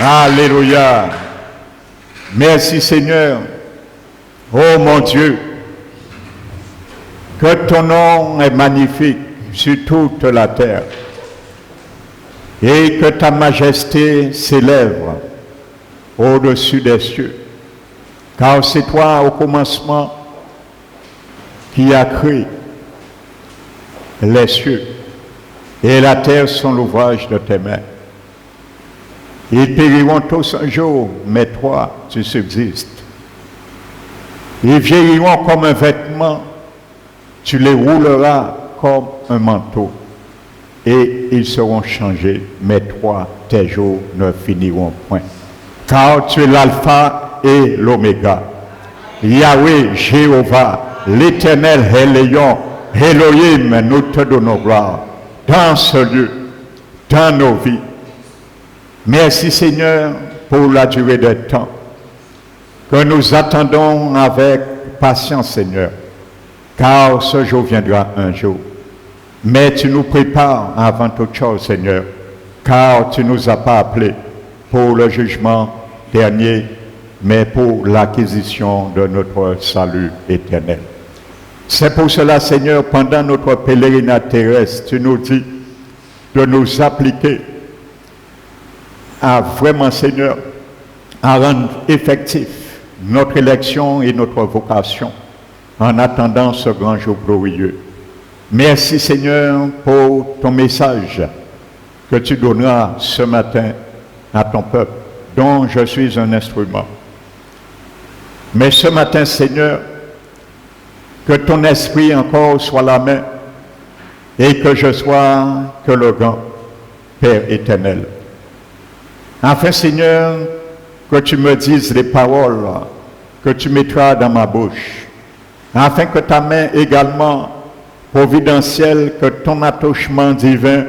Alléluia. Merci Seigneur. Oh mon Dieu, que ton nom est magnifique sur toute la terre et que ta majesté s'élève au-dessus des cieux. Car c'est toi au commencement qui as créé les cieux et la terre sont l'ouvrage de tes mains. Ils périront tous un jour, mais toi, tu subsistes. Ils vieilliront comme un vêtement, tu les rouleras comme un manteau, et ils seront changés, mais toi, tes jours ne finiront point. Car tu es l'alpha et l'oméga. Yahweh, Jéhovah, l'Éternel est Léon, Elohim, nous te donnons gloire dans ce lieu, dans nos vies. Merci Seigneur pour la durée des temps que nous attendons avec patience Seigneur, car ce jour viendra un jour. Mais tu nous prépares avant toute chose Seigneur, car tu ne nous as pas appelés pour le jugement dernier, mais pour l'acquisition de notre salut éternel. C'est pour cela Seigneur, pendant notre pèlerinage terrestre, tu nous dis de nous appliquer à vraiment Seigneur, à rendre effectif notre élection et notre vocation en attendant ce grand jour glorieux. Merci Seigneur pour ton message que tu donneras ce matin à ton peuple, dont je suis un instrument. Mais ce matin Seigneur, que ton esprit encore soit la main et que je sois que le grand Père éternel. Enfin Seigneur, que tu me dises les paroles que tu mettras dans ma bouche, afin que ta main également providentielle, que ton attouchement divin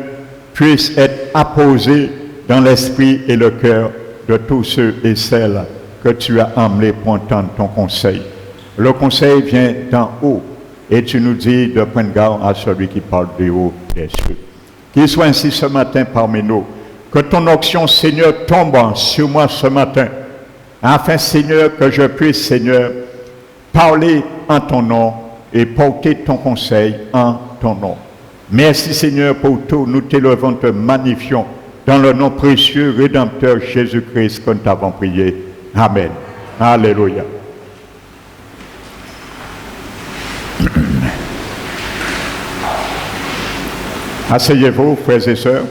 puisse être apposé dans l'esprit et le cœur de tous ceux et celles que tu as amenés pour entendre ton conseil. Le conseil vient d'en haut et tu nous dis de prendre garde à celui qui parle du haut des cieux. Qu'il soit ainsi ce matin parmi nous. Que ton onction, Seigneur, tombe sur moi ce matin, afin, Seigneur, que je puisse, Seigneur, parler en ton nom et porter ton conseil en ton nom. Merci, Seigneur, pour tout. Nous t'élevons, te magnifions, dans le nom précieux, Rédempteur Jésus-Christ, que nous t'avons prié. Amen. Alléluia. Asseyez-vous, frères et sœurs.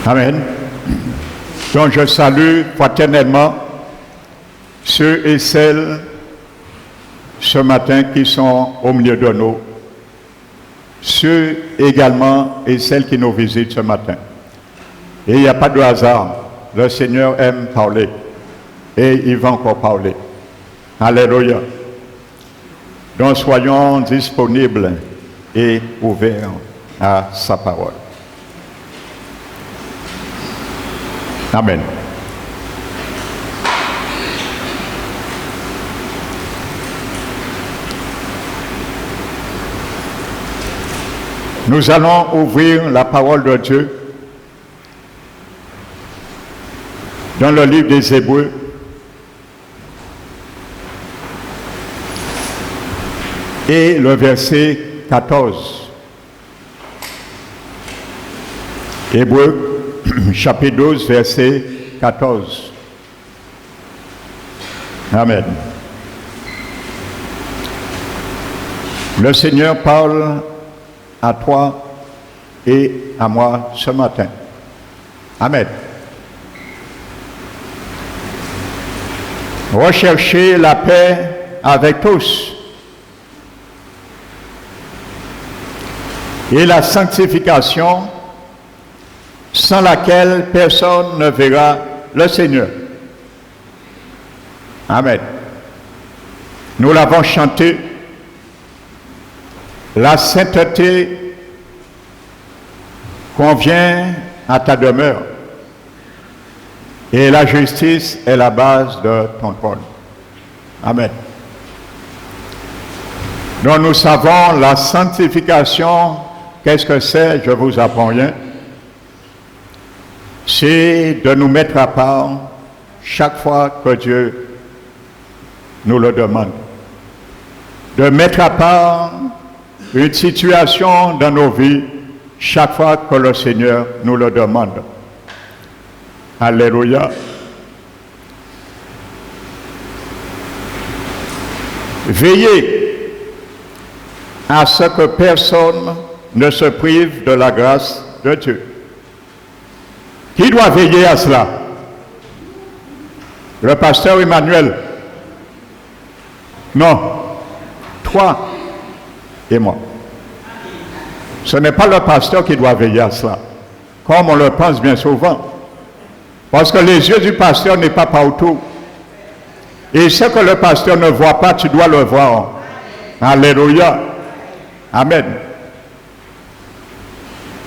Amen. Donc je salue fraternellement ceux et celles ce matin qui sont au milieu de nous, ceux également et celles qui nous visitent ce matin. Et il n'y a pas de hasard, le Seigneur aime parler et il va encore parler. Alléluia. Donc soyons disponibles et ouverts à sa parole. Amen. Nous allons ouvrir la parole de Dieu dans le livre des Hébreux, et le verset 14. Hébreux chapitre 12, verset 14. Amen. Le Seigneur parle à toi et à moi ce matin. Amen. Recherchez la paix avec tous et la sanctification, sans laquelle personne ne verra le Seigneur. Amen. Nous l'avons chanté. La sainteté convient à ta demeure et la justice est la base de ton trône. Amen. Donc nous savons la sanctification, qu'est-ce que c'est? Je vous apprends rien. c'est de nous mettre à part chaque fois que Dieu nous le demande. De mettre à part une situation dans nos vies chaque fois que le Seigneur nous le demande. Alléluia. Veillez à ce que personne ne se prive de la grâce de Dieu. Qui doit veiller à cela? Le pasteur Emmanuel? Non. Toi et moi. Ce n'est pas le pasteur qui doit veiller à cela, comme on le pense bien souvent. Parce que les yeux du pasteur n'est pas partout. Et ce que le pasteur ne voit pas, tu dois le voir. Alléluia. Amen.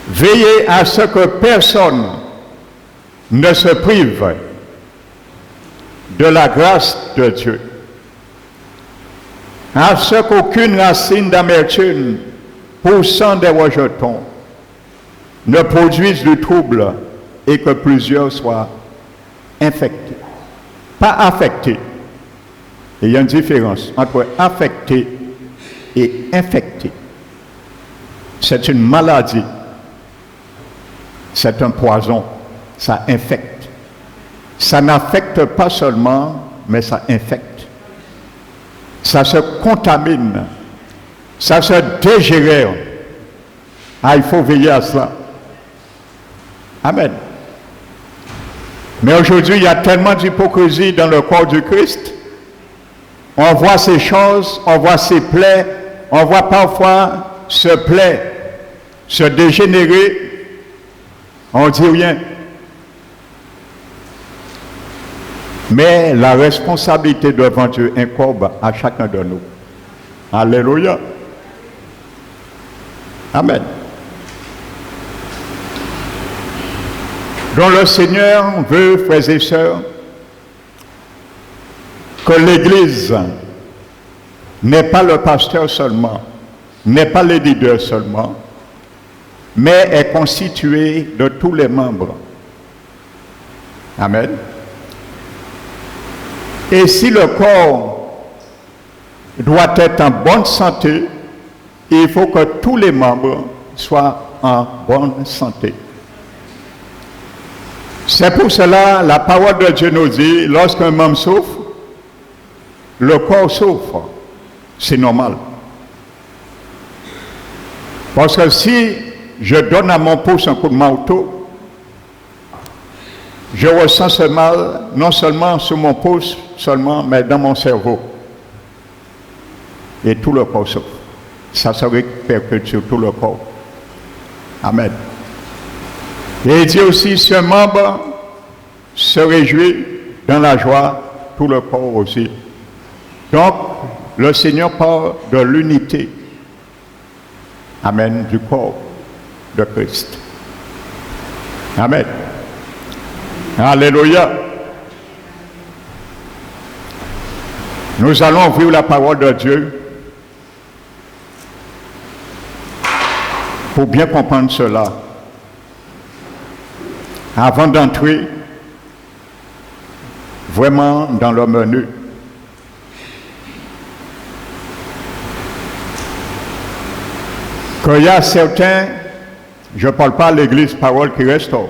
Veillez à ce que personne ne se prive de la grâce de Dieu. À ce qu'aucune racine d'amertume poussant des rejetons ne produise du trouble et que plusieurs soient infectés. Pas affectés. Il y a une différence entre affecté et infecté. C'est une maladie. C'est un poison. Ça infecte. Ça n'affecte pas seulement, mais ça infecte. Ça se contamine. Ça se dégénère. Ah, il faut veiller à cela. Amen. Mais aujourd'hui, il y a tellement d'hypocrisie dans le corps du Christ. On voit ces choses, on voit ces plaies, on voit parfois ce plaie se dégénérer. On ne dit rien. Mais la responsabilité devant Dieu incombe à chacun de nous. Alléluia. Amen. Donc le Seigneur veut, frères et sœurs, que l'Église n'est pas le pasteur seulement, n'est pas les leaders seulement, mais est constituée de tous les membres. Amen. Et si le corps doit être en bonne santé, il faut que tous les membres soient en bonne santé. C'est pour cela la parole de Dieu nous dit, lorsqu'un membre souffre, le corps souffre. C'est normal. Parce que si je donne à mon pouce un coup de marteau, je ressens ce mal non seulement sur mon pouce, seulement, mais dans mon cerveau. Et tout le corps souffre. Ça se répercute sur tout le corps. Amen. Et il dit aussi, si un membre se réjouit dans la joie, tout le corps aussi. Donc, le Seigneur parle de l'unité. Amen, du corps de Christ. Amen. Alléluia. Nous allons ouvrir la parole de Dieu pour bien comprendre cela. Avant d'entrer vraiment dans le menu. Qu'il y a certains, je ne parle pas de l'église Parole qui restaure,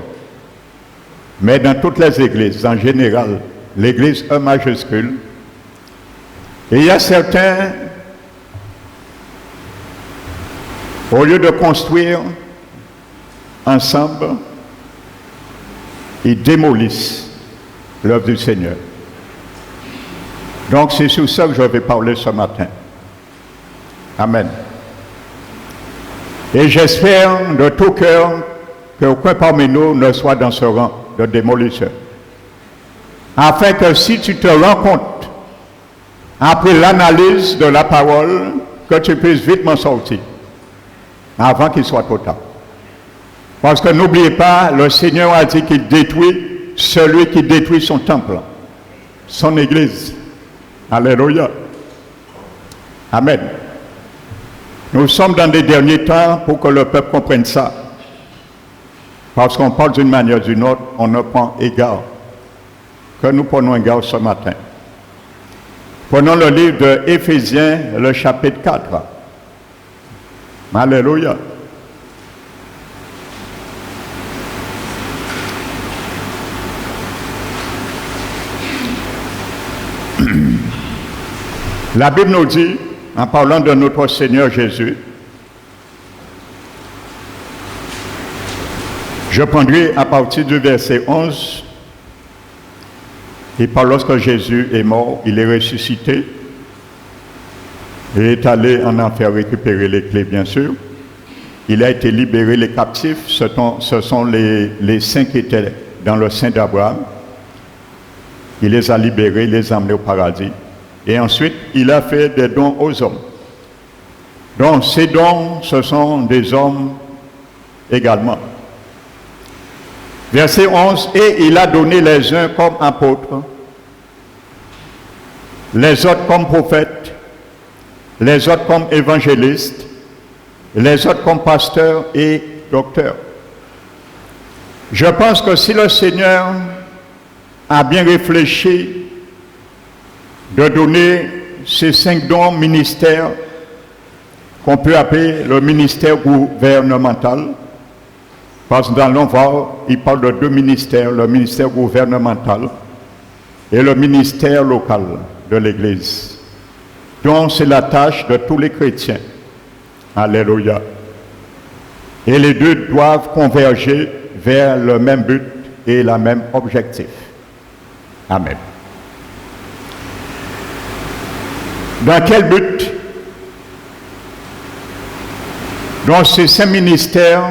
mais dans toutes les églises, en général, l'église E majuscule, et il y a certains, au lieu de construire ensemble, ils démolissent l'œuvre du Seigneur. Donc c'est sur ça que je vais parler ce matin. Amen. Et j'espère de tout cœur qu'aucun parmi nous ne soit dans ce rang de démolisseur. Afin que si tu te rends compte, après l'analyse de la parole, que tu puisses vite m'en sortir, avant qu'il soit trop tard. Parce que n'oubliez pas, le Seigneur a dit qu'il détruit celui qui détruit son temple, son église. Alléluia. Amen. Nous sommes dans les derniers temps pour que le peuple comprenne ça. Parce qu'on parle d'une manière ou d'une autre, on ne prend égard. Que nous prenons égard ce matin. Prenons le livre de Éphésiens, le chapitre 4. Alléluia. La Bible nous dit, en parlant de notre Seigneur Jésus, je prendrai à partir du verset 11, et par lorsque Jésus est mort, il est ressuscité, et est allé en enfer récupérer les clés, bien sûr. Il a été libéré, les captifs, ce sont les saints qui étaient dans le sein d'Abraham. Il les a libérés, il les a amenés au paradis. Et ensuite, il a fait des dons aux hommes. Donc, ces dons, ce sont des hommes également. Verset 11, et il a donné les uns comme apôtres, les autres comme prophètes, les autres comme évangélistes, les autres comme pasteurs et docteurs. Je pense que si le Seigneur a bien réfléchi de donner ces 5 dons ministères qu'on peut appeler le ministère gouvernemental, parce que dans l'envoi, il parle de 2 ministères, le ministère gouvernemental et le ministère local de l'Église. Donc c'est la tâche de tous les chrétiens. Alléluia. Et les deux doivent converger vers le même but et le même objectif. Amen. Dans quel but? Dans ces 5 ministères,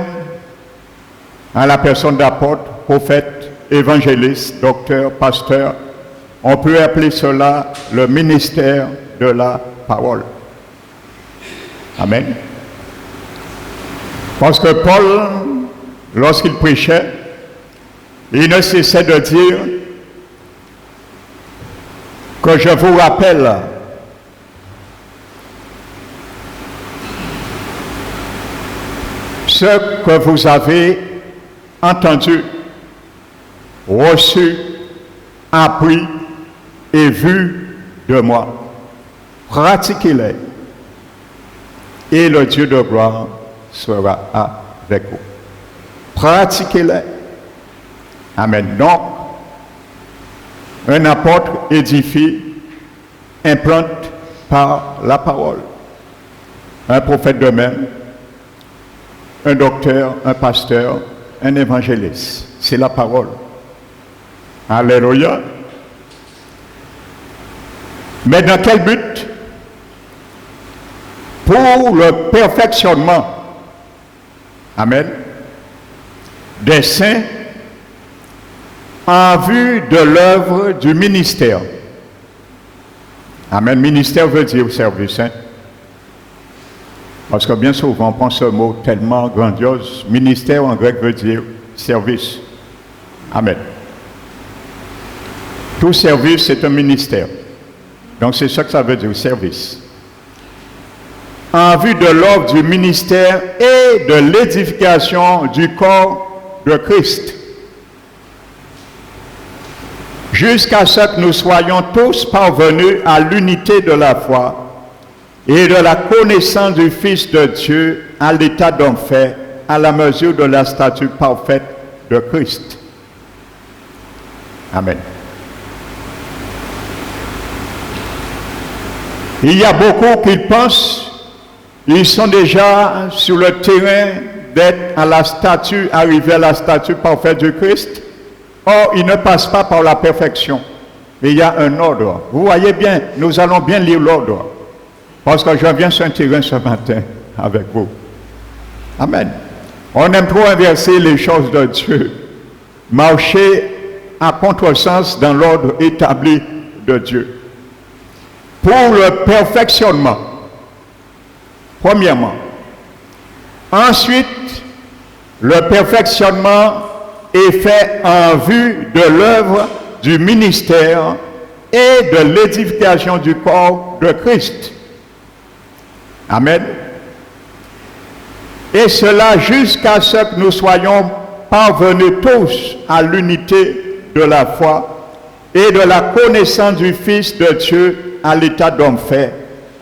à la personne d'apôtre, prophète, évangéliste, docteur, pasteur, on peut appeler cela le ministère de la parole. Amen. Parce que Paul, lorsqu'il prêchait, il ne cessait de dire que je vous rappelle ce que vous avez entendu, reçu, appris et vu de moi. Pratiquez-les et le Dieu de gloire sera avec vous. Pratiquez-les. Amen. Donc, un apôtre édifie, implante par la parole. Un prophète de même, un docteur, un pasteur, un évangéliste. C'est la parole. Alléluia. Mais dans quel but? Pour le perfectionnement, amen, des saints en vue de l'œuvre du ministère. Amen. Ministère veut dire service. Hein? Parce que bien souvent, on prend ce mot tellement grandiose. Ministère en grec veut dire service. Amen. Tout service, c'est un ministère. Donc c'est ça que ça veut dire, service. En vue de l'œuvre du ministère et de l'édification du corps de Christ. Jusqu'à ce que nous soyons tous parvenus à l'unité de la foi et de la connaissance du Fils de Dieu à l'état d'homme fait, à la mesure de la stature parfaite de Christ. Amen. Il y a beaucoup qui pensent ils sont déjà sur le terrain d'être à la statue, arrivés à la statue parfaite du Christ. Or, ils ne passent pas par la perfection. Mais il y a un ordre. Vous voyez bien, nous allons bien lire l'ordre. Parce que je viens sur un terrain ce matin avec vous. Amen. On aime trop inverser les choses de Dieu. Marcher à contresens dans l'ordre établi de Dieu. Pour le perfectionnement. Premièrement. Ensuite, le perfectionnement est fait en vue de l'œuvre du ministère et de l'édification du corps de Christ. Amen. Et cela jusqu'à ce que nous soyons parvenez tous à l'unité de la foi et de la connaissance du Fils de Dieu à l'état d'homme fait,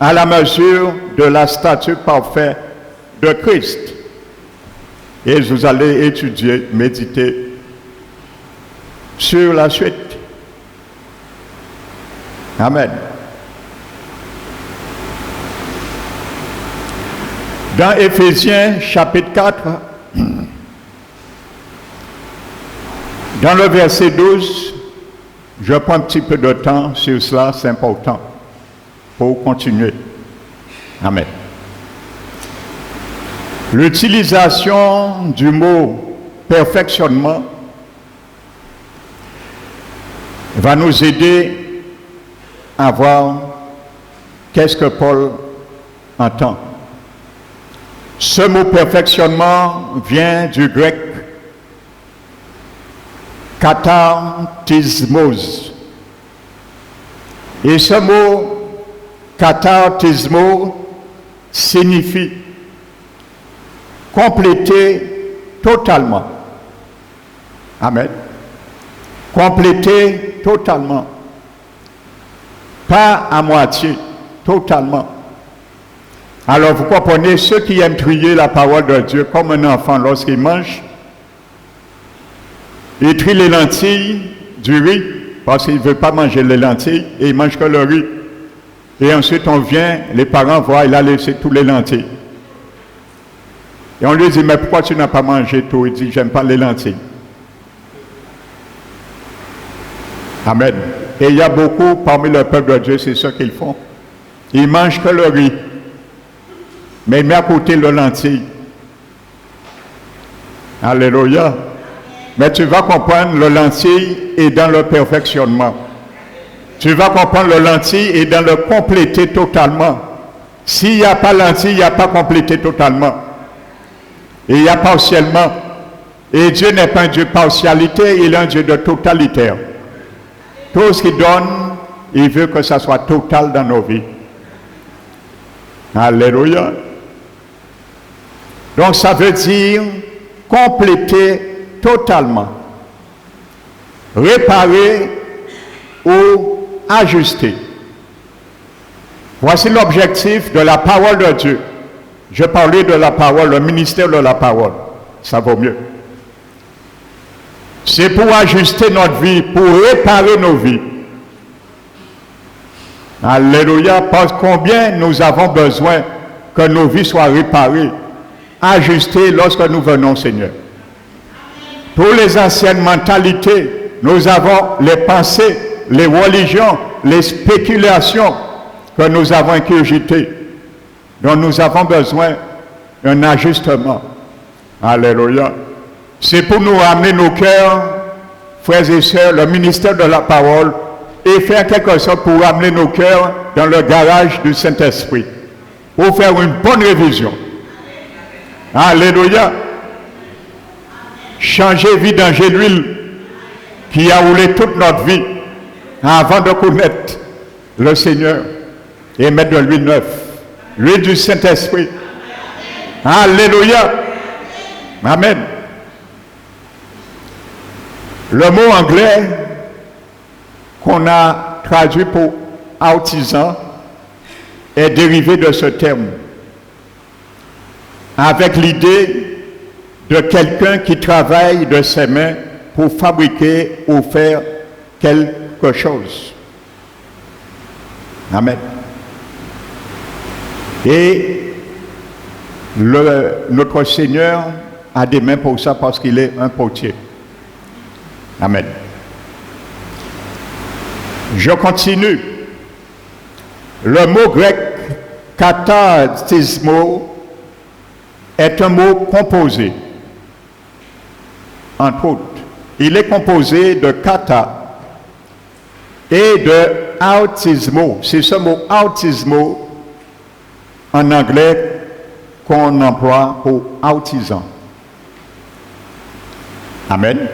à la mesure de la stature parfaite de Christ. Et vous allez étudier, méditer sur la suite. Amen. Dans Éphésiens chapitre 4, dans le verset 12, je prends un petit peu de temps sur cela, c'est important pour continuer. Amen. L'utilisation du mot perfectionnement va nous aider à voir qu'est-ce que Paul entend. Ce mot perfectionnement vient du grec katartismos. Et ce mot katartismos signifie compléter totalement. Amen. Compléter totalement. Pas à moitié, totalement. Alors vous comprenez, ceux qui aiment trier la parole de Dieu comme un enfant lorsqu'il mange, il trie les lentilles du riz parce qu'il ne veut pas manger les lentilles et il mange que le riz. Et ensuite on vient, les parents voient, il a laissé tous les lentilles. Et on lui dit, mais pourquoi tu n'as pas mangé tout? Il dit, j'aime pas les lentilles. Amen. Et il y a beaucoup parmi le peuple de Dieu, c'est ce qu'ils font. Ils mangent que le riz. Mais il met à côté le lentilles. Alléluia. Mais tu vas comprendre, le lentille est dans le perfectionnement. Tu vas comprendre, le lentille est dans le compléter totalement. S'il n'y a pas lentille, il n'y a pas complété totalement. Et il y a partiellement. Et Dieu n'est pas un Dieu partialité, il est un Dieu de totalitaire. Tout ce qu'il donne, il veut que ça soit total dans nos vies. Alléluia. Donc ça veut dire compléter totalement, réparer ou ajuster. Voici l'objectif de la parole de Dieu. Je parlais de la parole, le ministère de la parole. Ça vaut mieux. C'est pour ajuster notre vie, pour réparer nos vies. Alléluia, parce combien nous avons besoin que nos vies soient réparées, ajustées lorsque nous venons, Seigneur. Pour les anciennes mentalités, nous avons les pensées, les religions, les spéculations que nous avons ingurgitées, dont nous avons besoin d'un ajustement. Alléluia. C'est pour nous ramener nos cœurs, frères et sœurs, le ministère de la parole, et faire quelque chose pour ramener nos cœurs dans le garage du Saint-Esprit, pour faire une bonne révision. Alléluia. Changer vidanger l'huile qui a roulé toute notre vie avant de connaître le Seigneur et mettre de l'huile neuve, l'huile du Saint-Esprit. Alléluia. Amen. Le mot anglais qu'on a traduit pour artisan est dérivé de ce terme, avec l'idée de quelqu'un qui travaille de ses mains pour fabriquer ou faire quelque chose. Amen. Et notre Seigneur a des mains pour ça parce qu'il est un potier. Amen. Je continue. Le mot grec katartismo est un mot composé. Entre autres, il est composé de kata et de autismo. C'est ce mot autismo en anglais qu'on emploie pour autisant. Amen.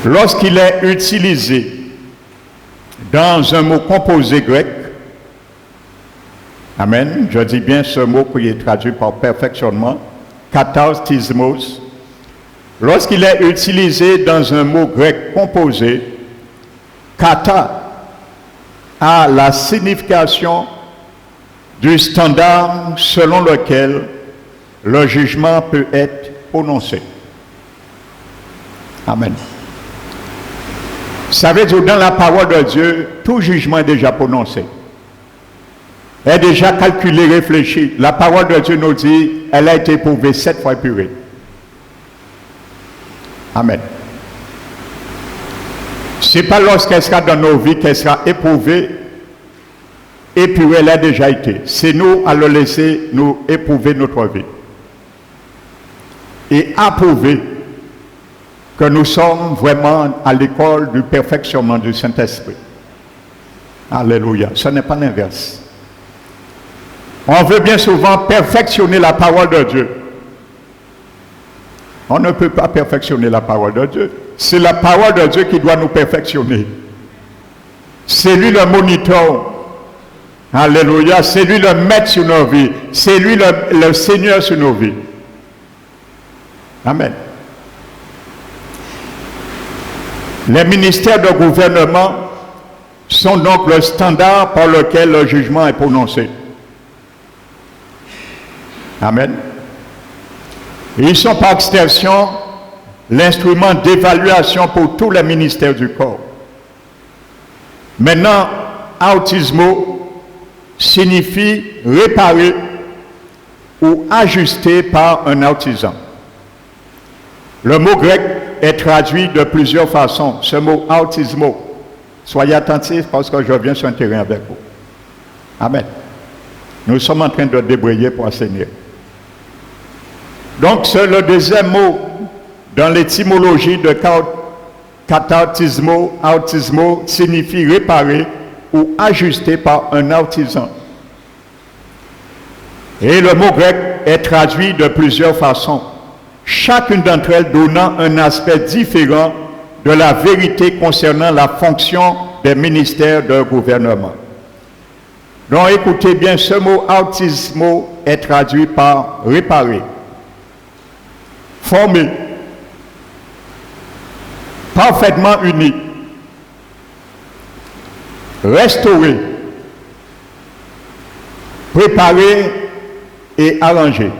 Lorsqu'il est utilisé dans un mot composé grec, amen, je dis bien ce mot qui est traduit par perfectionnement, katartismos, lorsqu'il est utilisé dans un mot grec composé, kata a la signification du standard selon lequel le jugement peut être prononcé. Amen. Ça veut dire que dans la parole de Dieu, tout jugement est déjà prononcé. Est déjà calculé, réfléchi. La parole de Dieu nous dit, elle a été éprouvée 7 fois épurée. Amen. Ce n'est pas lorsqu'elle sera dans nos vies qu'elle sera éprouvée, épurée, elle a déjà été. C'est nous à le laisser nous éprouver notre vie. Et approuver que nous sommes vraiment à l'école du perfectionnement du Saint-Esprit. Alléluia. Ce n'est pas l'inverse. On veut bien souvent perfectionner la parole de Dieu. On ne peut pas perfectionner la parole de Dieu. C'est la parole de Dieu qui doit nous perfectionner. C'est lui le moniteur. Alléluia. C'est lui le maître sur nos vies. C'est lui le Seigneur sur nos vies. Amen. Les ministères de gouvernement sont donc le standard par lequel le jugement est prononcé. Amen. Ils sont par extension l'instrument d'évaluation pour tous les ministères du corps. Maintenant, autismo signifie réparer ou ajuster par un artisan. Le mot grec est traduit de plusieurs façons. Ce mot autismo. Soyez attentifs parce que je viens sur un terrain avec vous. Amen. Nous sommes en train de débrayer pour enseigner. Donc, c'est le deuxième mot dans l'étymologie de katartismo, autismo, signifie réparer ou ajuster par un artisan. Et le mot grec est traduit de plusieurs façons, chacune d'entre elles donnant un aspect différent de la vérité concernant la fonction des ministères de gouvernement. Donc, écoutez bien, ce mot autismo est traduit par réparer, former, parfaitement uni, restaurer, préparer et arranger.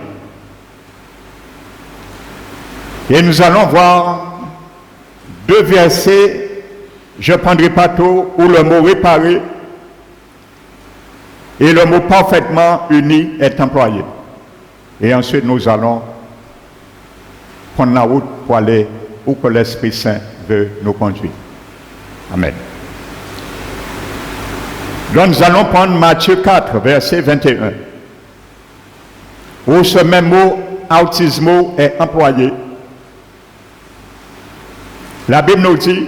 Et nous allons voir deux versets, je ne prendrai pas tout, où le mot réparer et le mot parfaitement uni est employé. Et ensuite nous allons prendre la route pour aller où que l'Esprit Saint veut nous conduire. Amen. Donc nous allons prendre Matthieu 4, verset 21, où ce même mot autismo est employé. La Bible nous dit,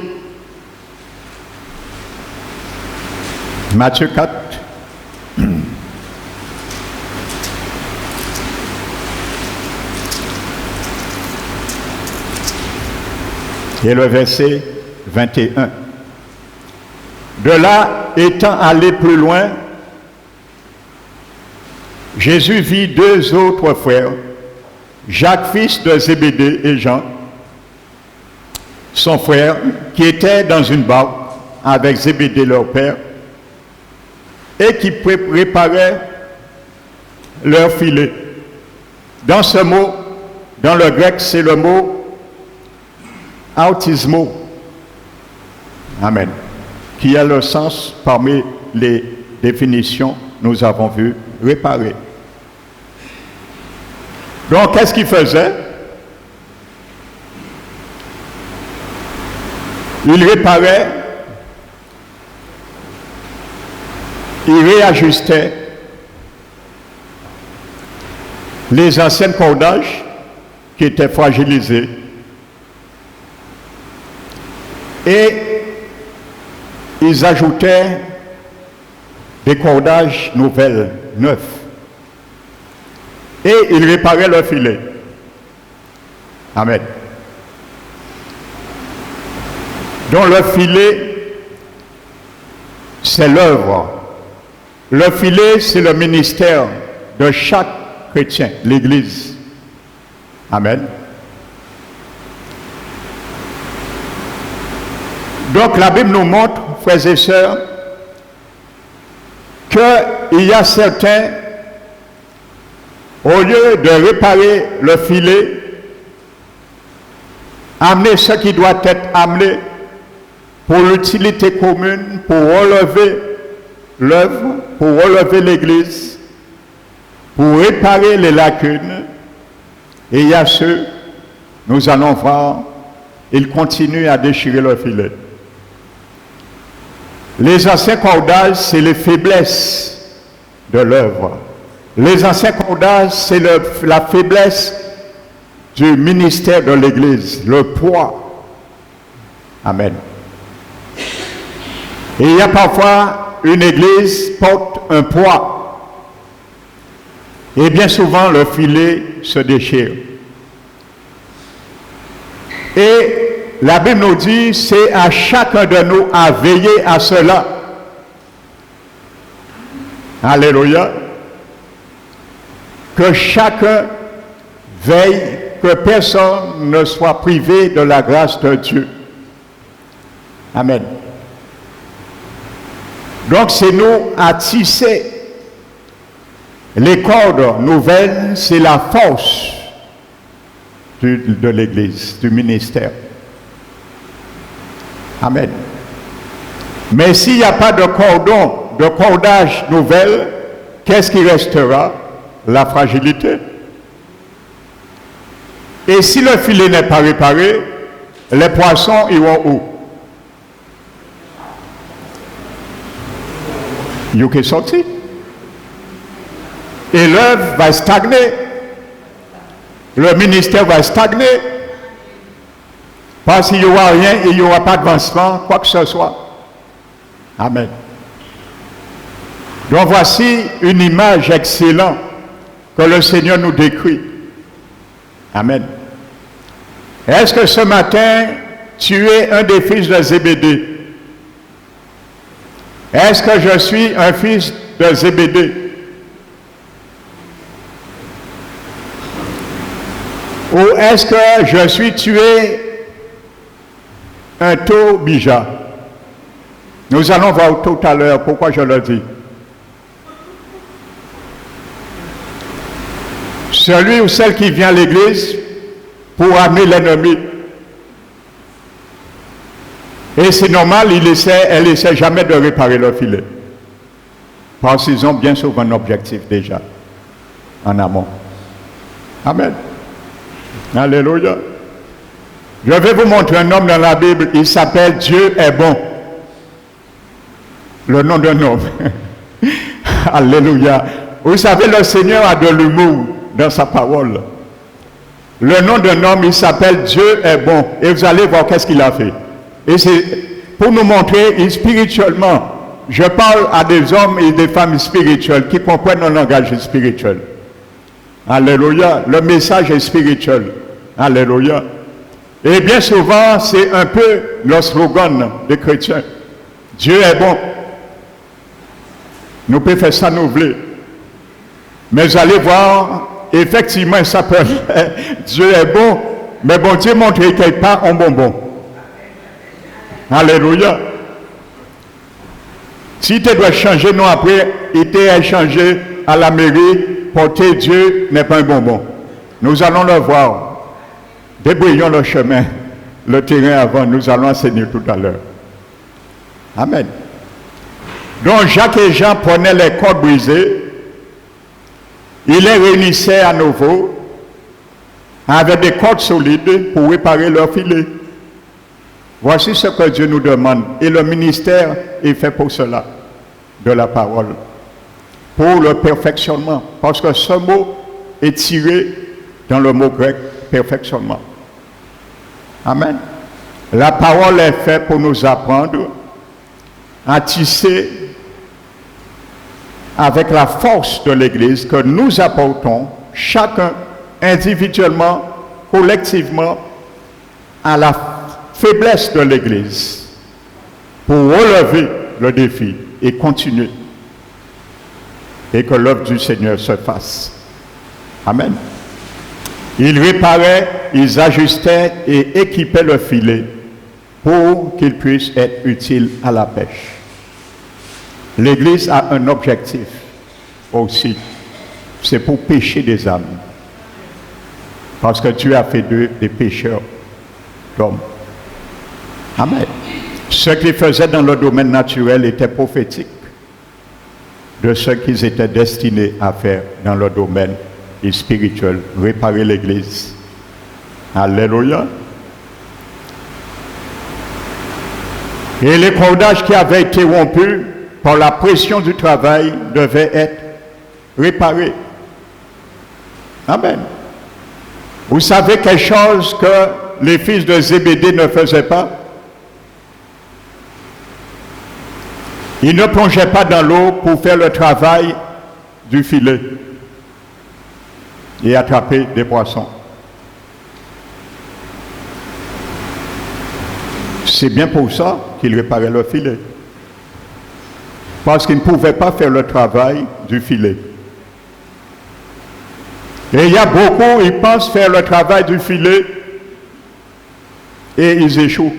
Matthieu 4, et le verset 21. De là, étant allé plus loin, Jésus vit deux autres frères, Jacques, fils de Zébédée, et Jean, son frère, qui étaient dans une barque avec Zébédée, leur père, et qui préparaient leur filet. Dans ce mot, dans le grec, c'est le mot autismo. Amen. Qui a le sens parmi les définitions, nous avons vu réparer. Donc, qu'est-ce qu'il faisait? Il réparait, il réajustait les anciennes cordages qui étaient fragilisés et ils ajoutaient des cordages nouvelles, neufs, et ils réparaient leur filet. Amen. Donc le filet, c'est l'œuvre. Le filet, c'est le ministère de chaque chrétien, l'Église. Amen. Donc la Bible nous montre, frères et sœurs, qu'il y a certains, au lieu de réparer le filet, amener ce qui doit être amené pour l'utilité commune, pour relever l'œuvre, pour relever l'Église, pour réparer les lacunes. Et il y a ceux, nous allons voir, ils continuent à déchirer le filet. Les anciens cordages, c'est les faiblesses de l'œuvre. Les anciens cordages, c'est la faiblesse du ministère de l'Église, le poids. Amen. Et il y a parfois une Église porte un poids. Et bien souvent, le filet se déchire. Et la Bible nous dit, c'est à chacun de nous à veiller à cela. Alléluia. Que chacun veille, que personne ne soit privé de la grâce de Dieu. Amen. Donc c'est nous à tisser les cordes nouvelles, c'est la force de l'Église, du ministère. Amen. Mais s'il n'y a pas de cordon, de cordage nouvelle, qu'est-ce qui restera? La fragilité. Et si le filet n'est pas réparé, les poissons iront où? Ils sont sortis. Et l'œuvre va stagner. Le ministère va stagner. Parce qu'il n'y aura rien et il n'y aura pas d'avancement, quoi que ce soit. Amen. Donc voici une image excellente que le Seigneur nous décrit. Amen. Est-ce que ce matin, tu es un des fils de Zébédée? Est-ce que je suis un fils de Zébédée? Ou est-ce que je suis tué un Tobija? Nous allons voir tout à l'heure pourquoi je le dis. Celui ou celle qui vient à l'église pour amener l'ennemi. Et c'est normal, elle n'essaie jamais de réparer le filet. Parce qu'ils ont bien souvent un objectif déjà, en amont. Amen. Alléluia. Je vais vous montrer un homme dans la Bible, il s'appelle Dieu est bon. Le nom d'un homme. Alléluia. Vous savez, le Seigneur a de l'humour dans sa parole. Le nom d'un homme, il s'appelle Dieu est bon. Et vous allez voir qu'est-ce qu'il a fait. Et c'est pour nous montrer spirituellement. Je parle à des hommes et des femmes spirituelles qui comprennent le langage spirituel. Alléluia. Le message est spirituel. Alléluia. Et bien souvent, c'est un peu le slogan des chrétiens. Dieu est bon. Nous pouvons faire ça, nous voulons. Mais vous allez voir, effectivement, il s'appelle Dieu est bon. Mais bon Dieu montre quelque part un bonbon. Alléluia. Si tu dois changer, non après, il t'a changé à la mairie, porter Dieu n'est pas un bonbon. Nous allons le voir. Débrouillons le chemin, le terrain avant, nous allons enseigner tout à l'heure. Amen. Donc Jacques et Jean prenaient les cordes brisées, ils les réunissaient à nouveau avec des cordes solides pour réparer leur filet. Voici ce que Dieu nous demande. Et le ministère est fait pour cela, de la parole, pour le perfectionnement. Parce que ce mot est tiré dans le mot grec, perfectionnement. Amen. La parole est faite pour nous apprendre à tisser avec la force de l'Église que nous apportons, chacun individuellement, collectivement, à la faiblesse de l'Église, pour relever le défi et continuer, et que l'œuvre du Seigneur se fasse. Amen. Ils réparaient, ils ajustaient et équipaient le filet pour qu'il puisse être utile à la pêche. L'Église a un objectif aussi, c'est pour pêcher des âmes. Parce que Dieu a fait d'eux des pêcheurs d'hommes. Amen. Ce qu'ils faisaient dans le domaine naturel était prophétique de ce qu'ils étaient destinés à faire dans le domaine spirituel, réparer l'Église. Alléluia. Et les cordages qui avaient été rompus par la pression du travail devaient être réparés. Amen. Vous savez quelque chose que les fils de Zébédée ne faisaient pas? Ils ne plongeaient pas dans l'eau pour faire le travail du filet et attraper des poissons. C'est bien pour ça qu'ils réparaient le filet. Parce qu'ils ne pouvaient pas faire le travail du filet. Et il y a beaucoup, ils pensent faire le travail du filet et ils échouent.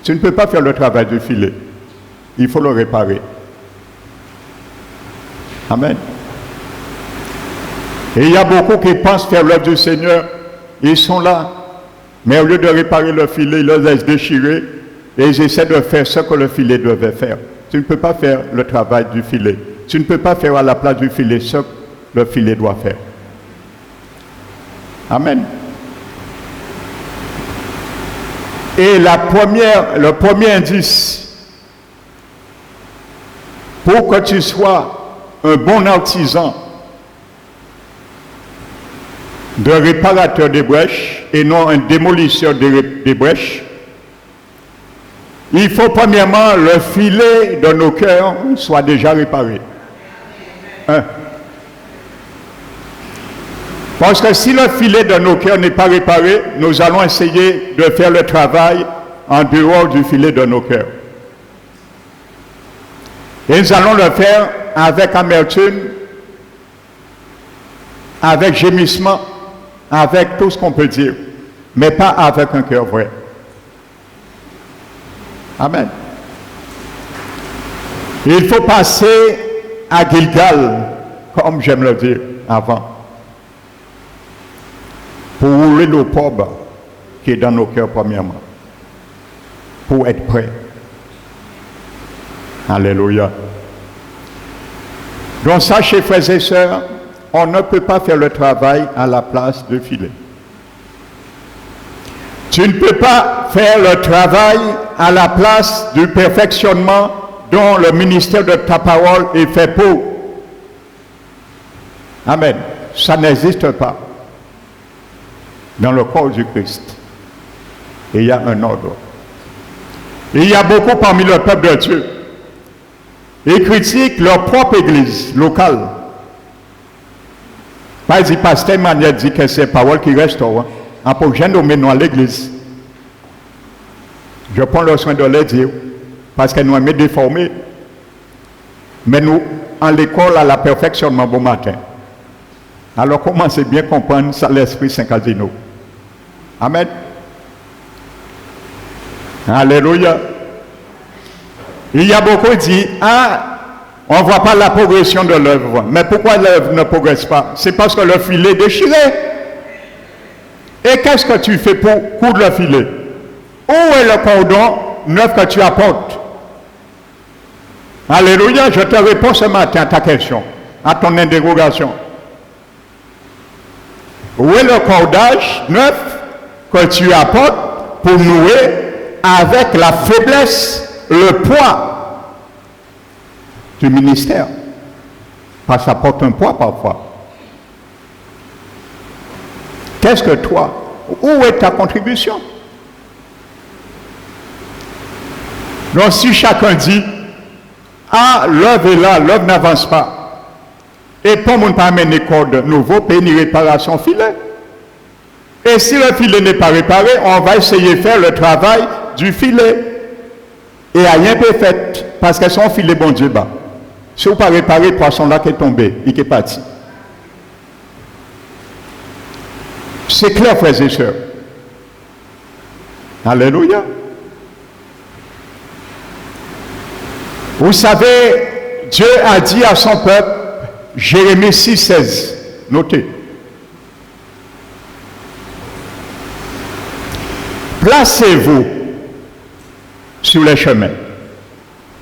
Tu ne peux pas faire le travail du filet. Il faut le réparer. Amen. Et il y a beaucoup qui pensent faire l'œuvre du Seigneur. Ils sont là. Mais au lieu de réparer le filet, ils le laissent déchirer et ils essaient de faire ce que le filet devait faire. Tu ne peux pas faire le travail du filet. Tu ne peux pas faire à la place du filet ce que le filet doit faire. Amen. Et le premier indice pour que tu sois un bon artisan de réparateur des brèches et non un démolisseur des brèches, il faut premièrement le filet de nos cœurs soit déjà réparé. Parce que si le filet de nos cœurs n'est pas réparé, nous allons essayer de faire le travail en dehors du filet de nos cœurs. Et nous allons le faire avec amertume, avec gémissement, avec tout ce qu'on peut dire, mais pas avec un cœur vrai. Amen. Il faut passer à Gilgal, comme j'aime le dire avant, pour rouler l'opprobre qui est dans nos cœurs premièrement, pour être prêt. Alléluia. Donc sachez, frères et sœurs, on ne peut pas faire le travail à la place de filet. Tu ne peux pas faire le travail à la place du perfectionnement dont le ministère de ta parole est fait pour. Amen. Ça n'existe pas dans le corps du Christ. Et il y a un ordre. Et il y a beaucoup parmi le peuple de Dieu. Ils critiquent leur propre église locale. Pas dit pasteur Maniel dit que c'est parole qui restaure. Pour que je nomme à l'église. Je prends le soin de les dire. Parce que nous aimons déformer. Mais nous, en l'école, à la perfectionnement bon matin. Alors commencez bien comprendre ça l'Esprit Saint-Casino. Amen. Alléluia. Il y a beaucoup qui disent, on ne voit pas la progression de l'œuvre. Mais pourquoi l'œuvre ne progresse pas? C'est parce que le filet est déchiré. Et qu'est-ce que tu fais pour coudre le filet? Où est le cordon neuf que tu apportes? Alléluia, je te réponds ce matin à ta question, à ton interrogation. Où est le cordage neuf que tu apportes pour nouer avec la faiblesse, le poids du ministère? Parce que ça porte un poids parfois. Qu'est-ce que toi? Où est ta contribution? Donc si chacun dit, l'œuvre est là, l'œuvre n'avance pas. Et pour mon pas amener code nouveau, payer une réparation filet. Et si le filet n'est pas réparé, on va essayer de faire le travail du filet. Et rien peut fait, parce que son filet, bon Dieu, bas. Si vous ne pas réparer, le poisson là qui est tombé, il est parti. C'est clair, frères et sœurs. Alléluia. Vous savez, Dieu a dit à son peuple, Jérémie 6,16, notez. Placez-vous sur les chemins.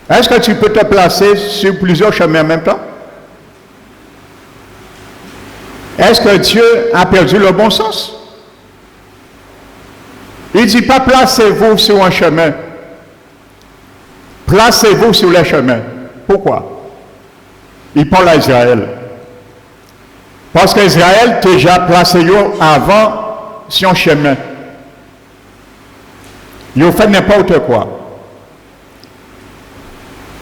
Est-ce que tu peux te placer sur plusieurs chemins en même temps? Est-ce que Dieu a perdu le bon sens? Il ne dit pas placez-vous sur un chemin. Placez-vous sur les chemins. Pourquoi? Il parle à Israël. Parce qu'Israël déjà placé avant sur un chemin. Ils ont fait n'importe quoi.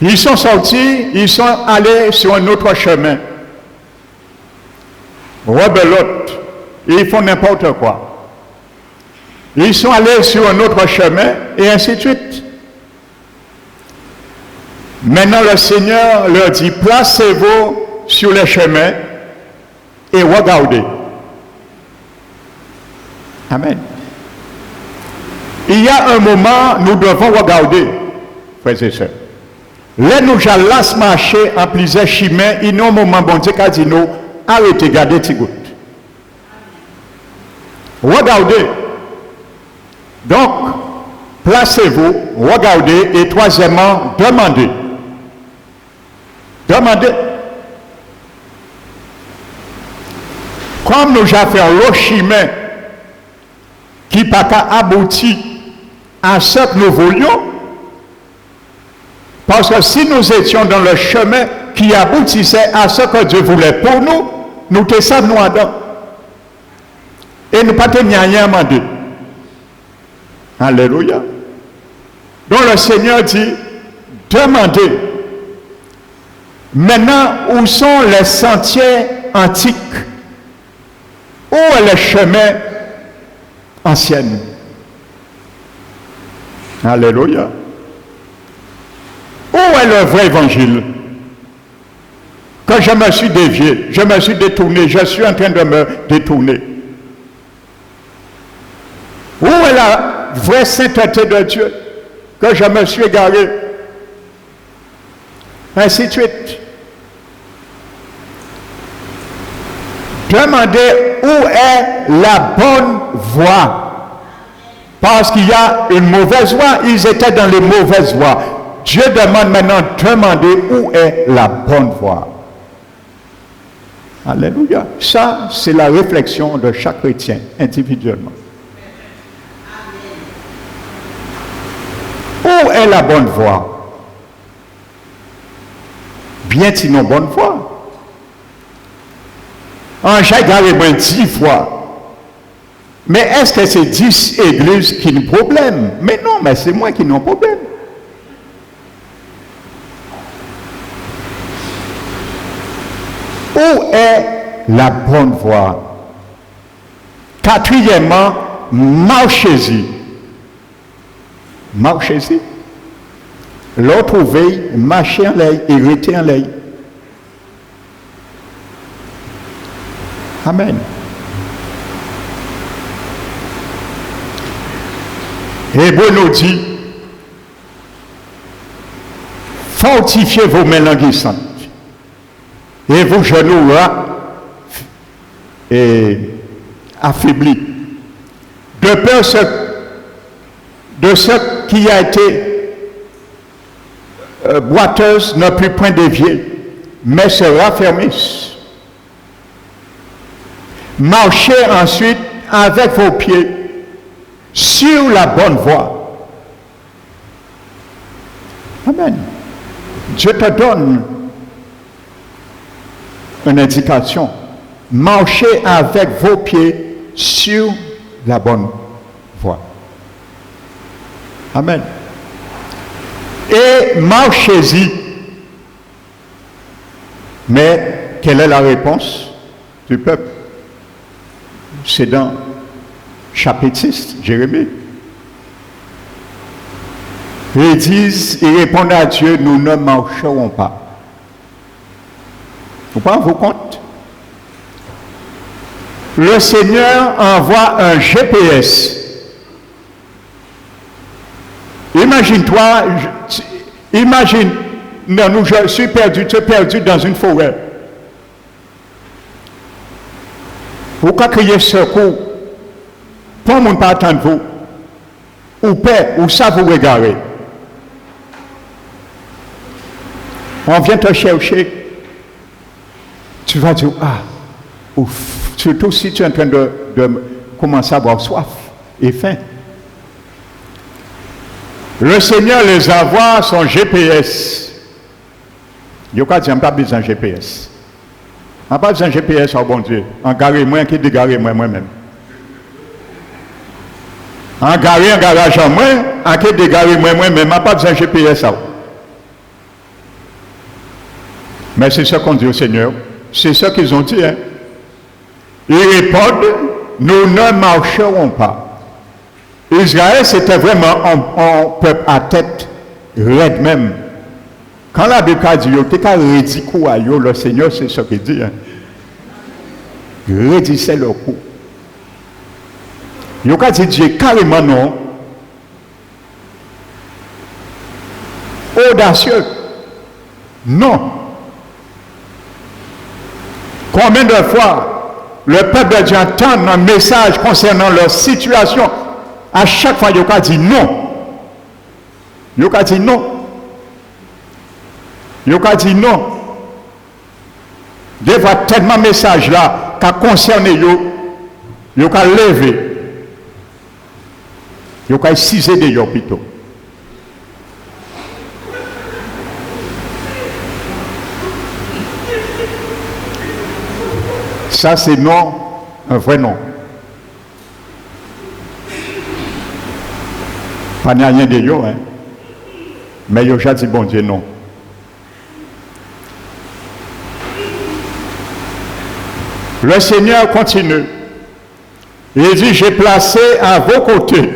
Ils sont sortis, ils sont allés sur un autre chemin. Rebelote, ils font n'importe quoi. Ils sont allés sur un autre chemin et ainsi de suite. Maintenant, le Seigneur leur dit, placez-vous sur les chemins et regardez. Amen. Il y a un moment, nous devons regarder, frères et sœurs. Là, nous allons marcher en plusieurs chemins, il y a un moment, bon Dieu, qui dit nous, arrêtez, gardez tes gouttes. Regardez. Donc, placez-vous, regardez, et troisièmement, demandez. Demandez. Comme nous avons fait le chemin qui n'a pas abouti à ce que nous voulions, parce que si nous étions dans le chemin qui aboutissait à ce que Dieu voulait pour nous, nous te savons nous dedans. Et nous ne pas rien demander. Alléluia. Donc le Seigneur dit, demandez. Maintenant, où sont les sentiers antiques? Où est le chemin ancien? Alléluia. Où est le vrai évangile? Quand je me suis dévié, je me suis détourné, je suis en train de me détourner. Où est la vraie sainteté de Dieu? Que je me suis égaré. Ainsi de suite. Demandez où est la bonne voie. Parce qu'il y a une mauvaise voie, ils étaient dans les mauvaises voies. Dieu demande maintenant, demandez où est la bonne voie. Alléluia. Ça, c'est la réflexion de chaque chrétien, individuellement. Où est la bonne voie? Bien sinon bonne voie. J'ai garé 10 fois. Mais est-ce que c'est 10 églises qui ont un problème? Mais non, mais c'est moi qui n'ai un problème. Où est la bonne voie? Quatrièmement, marchez-y. Marchez-y. L'autre veille, marchez en l'air, hériter en l'air. Amen. Hébreu nous dit, fortifiez vos mains languissantes et vos genoux et affaiblis. De peur de ce qui a été boiteuse ne peut point dévier, mais se raffermissent. Marchez ensuite avec vos pieds sur la bonne voie. Amen. Dieu te donne une indication. Marchez avec vos pieds sur la bonne voie. Amen. Et marchez-y. Mais quelle est la réponse du peuple? C'est dans chapitre 6, Jérémie. Ils répondent à Dieu, nous ne marcherons pas. Vous ne vous rendez compte? le Seigneur envoie un GPS. Imagine-toi, imagine, non, je suis perdu, tu es perdu dans une forêt. Vous pouvez crier secours, pas le monde pas attendre vous, ou paix, ou ça vous regarder. On vient te chercher, tu vas dire, ah, ouf, surtout si tu es en train de commencer à avoir soif et faim. Le Seigneur les envoie son GPS. Il n'y a pas besoin de GPS. On n'a pas besoin de GPS, oh bon Dieu. En garé moi qui dégaré moi-même. En garé, en garage en moi, en qui dégaré moi-même, on n'a pas besoin de GPS. Mais c'est ce qu'on dit au Seigneur. C'est ce qu'ils ont dit. Hein. Ils répondent, nous ne marcherons pas. Israël, c'était vraiment un peuple à tête raide même. Quand la Bible dit, le Seigneur, c'est ce qu'il dit. Hein. Raidissez le cou. Il a dit Dieu carrément non. Audacieux. Non. Combien de fois le peuple de Dieu entend un message concernant leur situation? À chaque fois, il a dit non. Il a dit non. Il a dit non. Des fois, tellement de messages là, qui concernent il a levé. Il a cisé des hôpitaux. Ça, c'est non, un vrai non. Pas rien de yo, hein. Mais yo j'ai dit bon Dieu non. Le Seigneur continue. Il dit, j'ai placé à vos côtés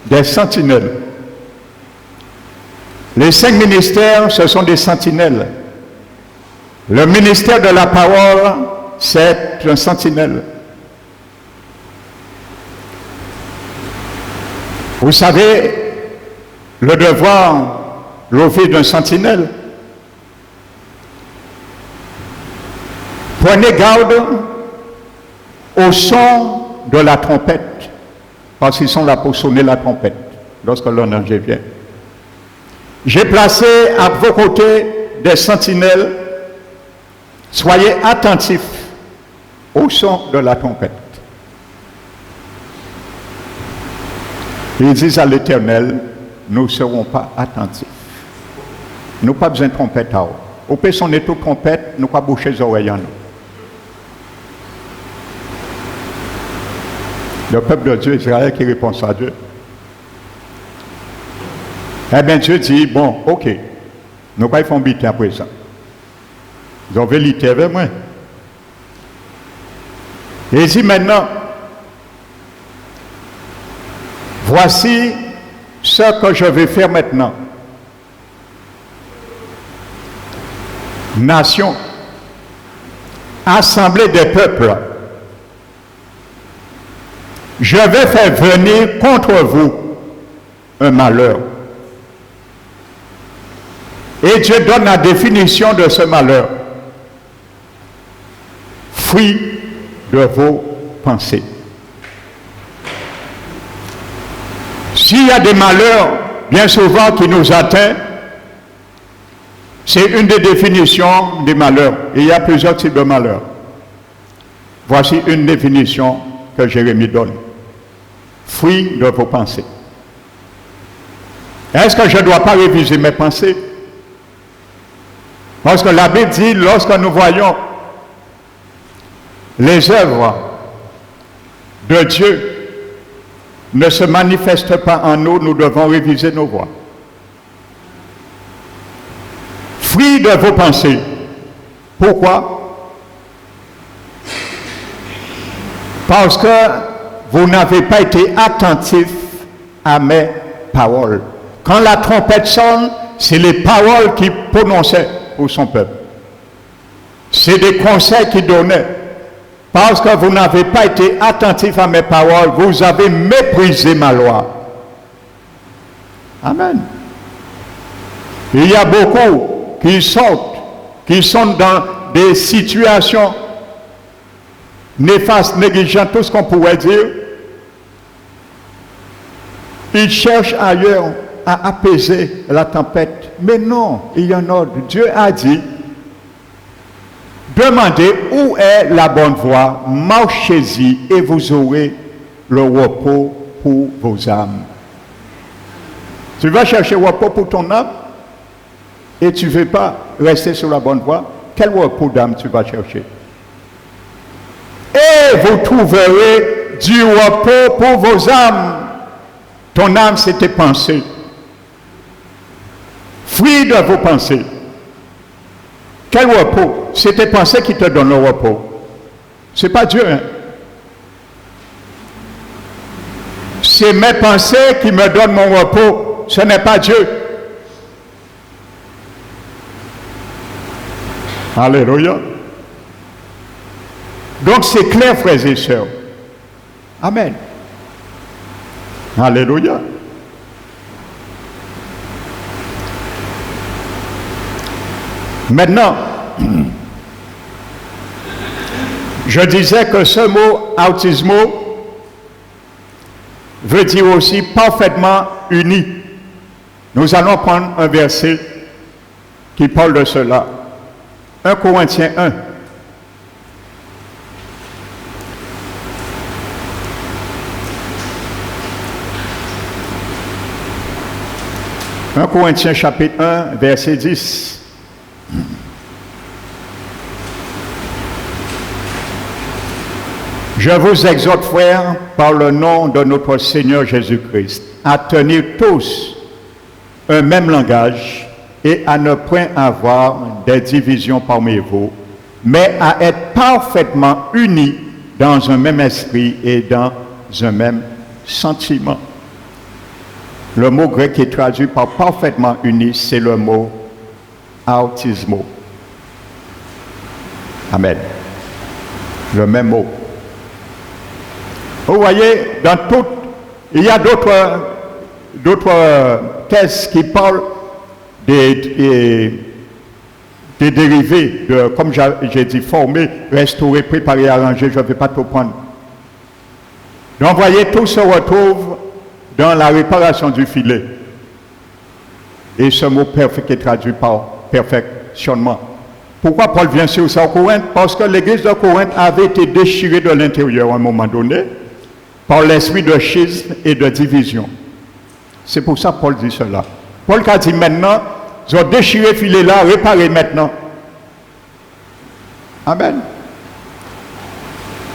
des sentinelles. Les 5 ministères, ce sont des sentinelles. Le ministère de la parole, c'est un sentinelle. Vous savez, le devoir, l'office d'un sentinelle. Prenez garde au son de la trompette, parce qu'ils sont là pour sonner la trompette lorsque l'ange vient. J'ai placé à vos côtés des sentinelles. Soyez attentifs au son de la trompette. Ils disent à l'Éternel, nous ne serons pas attentifs. Nous n'avons pas besoin de trompette. Au pays, on est toute trompette, nous ne pouvons pas boucher les oreilles. Le peuple de Dieu, Israël, qui répond à Dieu. Eh bien, Dieu dit, bon, ok, nous ne pouvons pas faire biter après ça. Ils ont vérité avec moi. Et il dit maintenant, voici ce que je vais faire maintenant. Nation, assemblée des peuples, je vais faire venir contre vous un malheur. Et Dieu donne la définition de ce malheur. Fruit de vos pensées. S'il y a des malheurs, bien souvent, qui nous atteignent, c'est une des définitions des malheurs. Il y a plusieurs types de malheurs. Voici une définition que Jérémie donne. Fruit de vos pensées. Est-ce que je ne dois pas réviser mes pensées? Parce que la Bible dit, lorsque nous voyons les œuvres de Dieu ne se manifestent pas en nous, nous devons réviser nos voies. Fruit de vos pensées. Pourquoi? Parce que vous n'avez pas été attentif à mes paroles. Quand la trompette sonne, c'est les paroles qu'il prononçait pour son peuple. C'est des conseils qu'il donnait. Parce que vous n'avez pas été attentif à mes paroles, vous avez méprisé ma loi. Amen. Il y a beaucoup qui sortent, qui sont dans des situations néfastes, négligentes, tout ce qu'on pourrait dire. Ils cherchent ailleurs à apaiser la tempête. Mais non, il y a un ordre. Dieu a dit, demandez où est la bonne voie, marchez-y et vous aurez le repos pour vos âmes. Tu vas chercher le repos pour ton âme et tu ne veux pas rester sur la bonne voie. Quel repos d'âme tu vas chercher? Et vous trouverez du repos pour vos âmes. Ton âme, c'est tes pensées. Fruit de vos pensées. Quel repos? C'est tes pensées qui te donnent le repos. Ce n'est pas Dieu. Hein? C'est mes pensées qui me donnent mon repos. Ce n'est pas Dieu. Alléluia. Donc c'est clair, frères et sœurs. Amen. Alléluia. Maintenant, je disais que ce mot autismo veut dire aussi parfaitement uni. Nous allons prendre un verset qui parle de cela. 1 Corinthiens 1. « 1 Corinthiens chapitre 1, verset 10. Je vous exhorte, frères, par le nom de notre Seigneur Jésus-Christ, à tenir tous un même langage et à ne point avoir des divisions parmi vous, mais à être parfaitement unis dans un même esprit et dans un même sentiment. » Le mot grec qui est traduit par parfaitement uni, c'est le mot autismo. Amen. Le même mot. Vous voyez, dans tout, il y a d'autres thèses qui parlent des dérivés, de, comme j'ai dit, former, restaurer, préparer, arranger, je ne vais pas tout prendre. Donc, vous voyez, tout se retrouve dans la réparation du filet. Et ce mot perfect est traduit par perfectionnement. Pourquoi Paul vient sur ça au Corinthe? Parce que l'église de Corinthe avait été déchirée de l'intérieur à un moment donné par l'esprit de schisme et de division. C'est pour ça que Paul dit cela. Paul a dit maintenant, ils ont déchiré le filet là, réparé maintenant. Amen.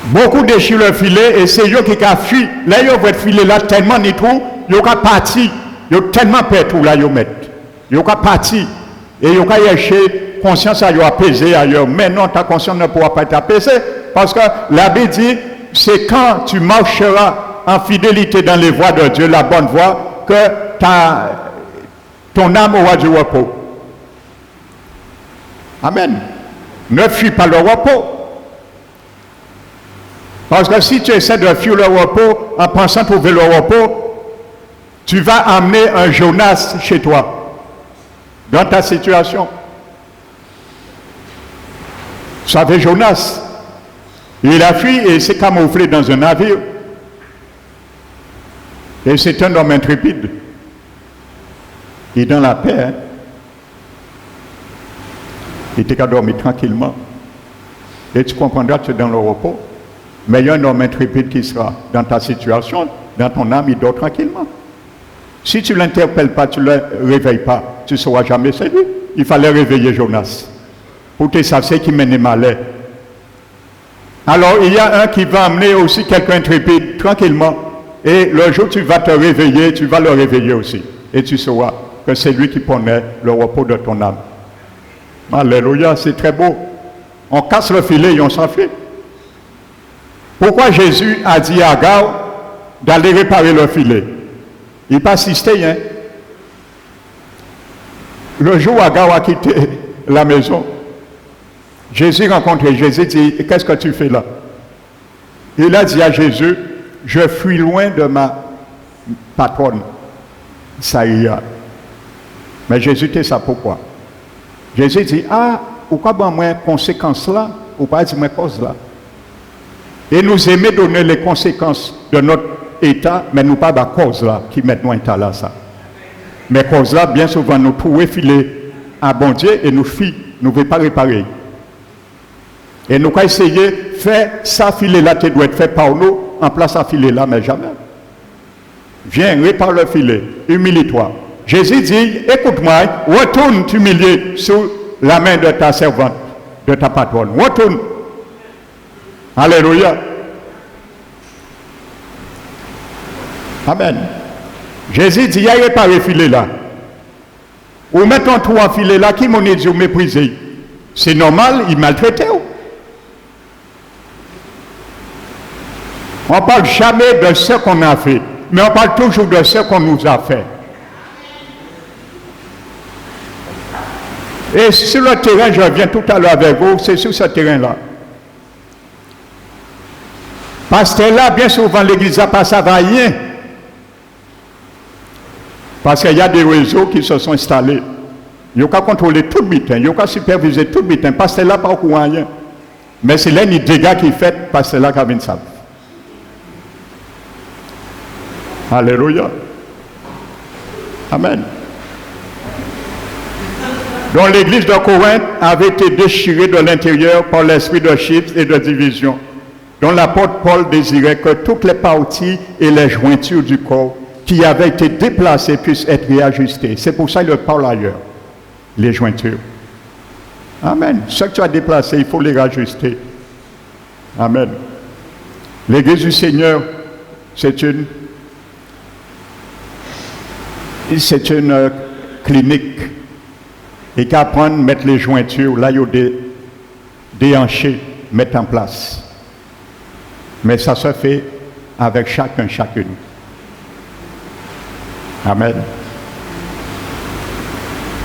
Beaucoup déchirent le filet et c'est eux qui ont fui. Là, ils ont filet là tellement ni tout, ils ont parti. Ils ont tellement peur tout là, ils mettent. Ils ont parti. Et ils ont cherché conscience à apaiser ailleurs. Mais non, ta conscience ne pourra pas être apaisée. Parce que la Bible dit, c'est quand tu marcheras en fidélité dans les voies de Dieu, la bonne voie, que ton âme aura du repos. Amen. Ne fuis pas le repos. Parce que si tu essaies de fuir le repos en pensant trouver le repos, tu vas amener un Jonas chez toi, dans ta situation. Vous savez, Jonas, il a fui et s'est camouflé dans un navire. Et c'est un homme intrépide. Il est dans la paix. Hein? Il était qu'à dormir tranquillement. Et tu comprendras que tu es dans le repos. Mais il y a un homme intrépide qui sera dans ta situation, dans ton âme, il dort tranquillement. Si tu ne l'interpelles pas, tu ne le réveilles pas, tu ne seras jamais séduit. Il fallait réveiller Jonas. Pour te savoir qui menait malheur. Alors, il y a un qui va amener aussi quelqu'un intrépide, tranquillement. Et le jour où tu vas te réveiller, tu vas le réveiller aussi. Et tu sauras que c'est lui qui prenait le repos de ton âme. Alléluia, c'est très beau. On casse le filet et on s'enfuit. Pourquoi Jésus a dit à Agar d'aller réparer le filet? Il n'a pas assisté, hein? Le jour où Agar a quitté la maison, Jésus rencontre Jésus dit, qu'est-ce que tu fais là? Il a dit à Jésus, je fuis loin de ma patronne. Ça y est. Mais Jésus dit ça pourquoi? Jésus dit, ah, pourquoi ben moi conséquence là, ou pas dire moi cause là? Et nous aimons donner les conséquences de notre état, mais nous pas la cause là qui met nous état là ça. Mais cause là, bien souvent, nous trouvons filer à bon Dieu et nous fuit, nous ne voulons pas réparer. Et nous avons essayé de faire ça filet là qui doit être fait par nous, en place à filet là, mais jamais. Viens, répare le filet, humilie-toi. Jésus dit, écoute-moi, retourne t'humilier sous la main de ta servante, de ta patronne. Retourne. Alléluia. Amen. Jésus dit, il y a réparé le filet là. Ou mettons tout en filet là, qui m'ont dit, méprisé. C'est normal, il maltraite. On ne parle jamais de ce qu'on a fait, mais on parle toujours de ce qu'on nous a fait. Et sur le terrain, je reviens tout à l'heure avec vous, c'est sur ce terrain-là. Parce que là, bien souvent, l'église n'a pas ça va rien. Parce qu'il y a des réseaux qui se sont installés. Ils ont qu'à contrôler tout le butin, ils ont qu'à superviser tout le butin. Parce que là, pas au courant rien. Mais c'est là les dégâts qui fait, parce que là, qu'il y a une salle. Alléluia. Amen. Donc l'église de Corinthe avait été déchirée de l'intérieur par l'esprit de chiffres et de division, dont l'apôtre Paul désirait que toutes les parties et les jointures du corps qui avaient été déplacées puissent être réajustées. C'est pour ça qu'il parle ailleurs, les jointures. Amen. Ce que tu as déplacé, il faut les réajuster. Amen. L'église du Seigneur, c'est une clinique. Et qu'apprendre à mettre les jointures, là, il y a des déhanchés, mettre en place. Mais ça se fait avec chacune. Amen.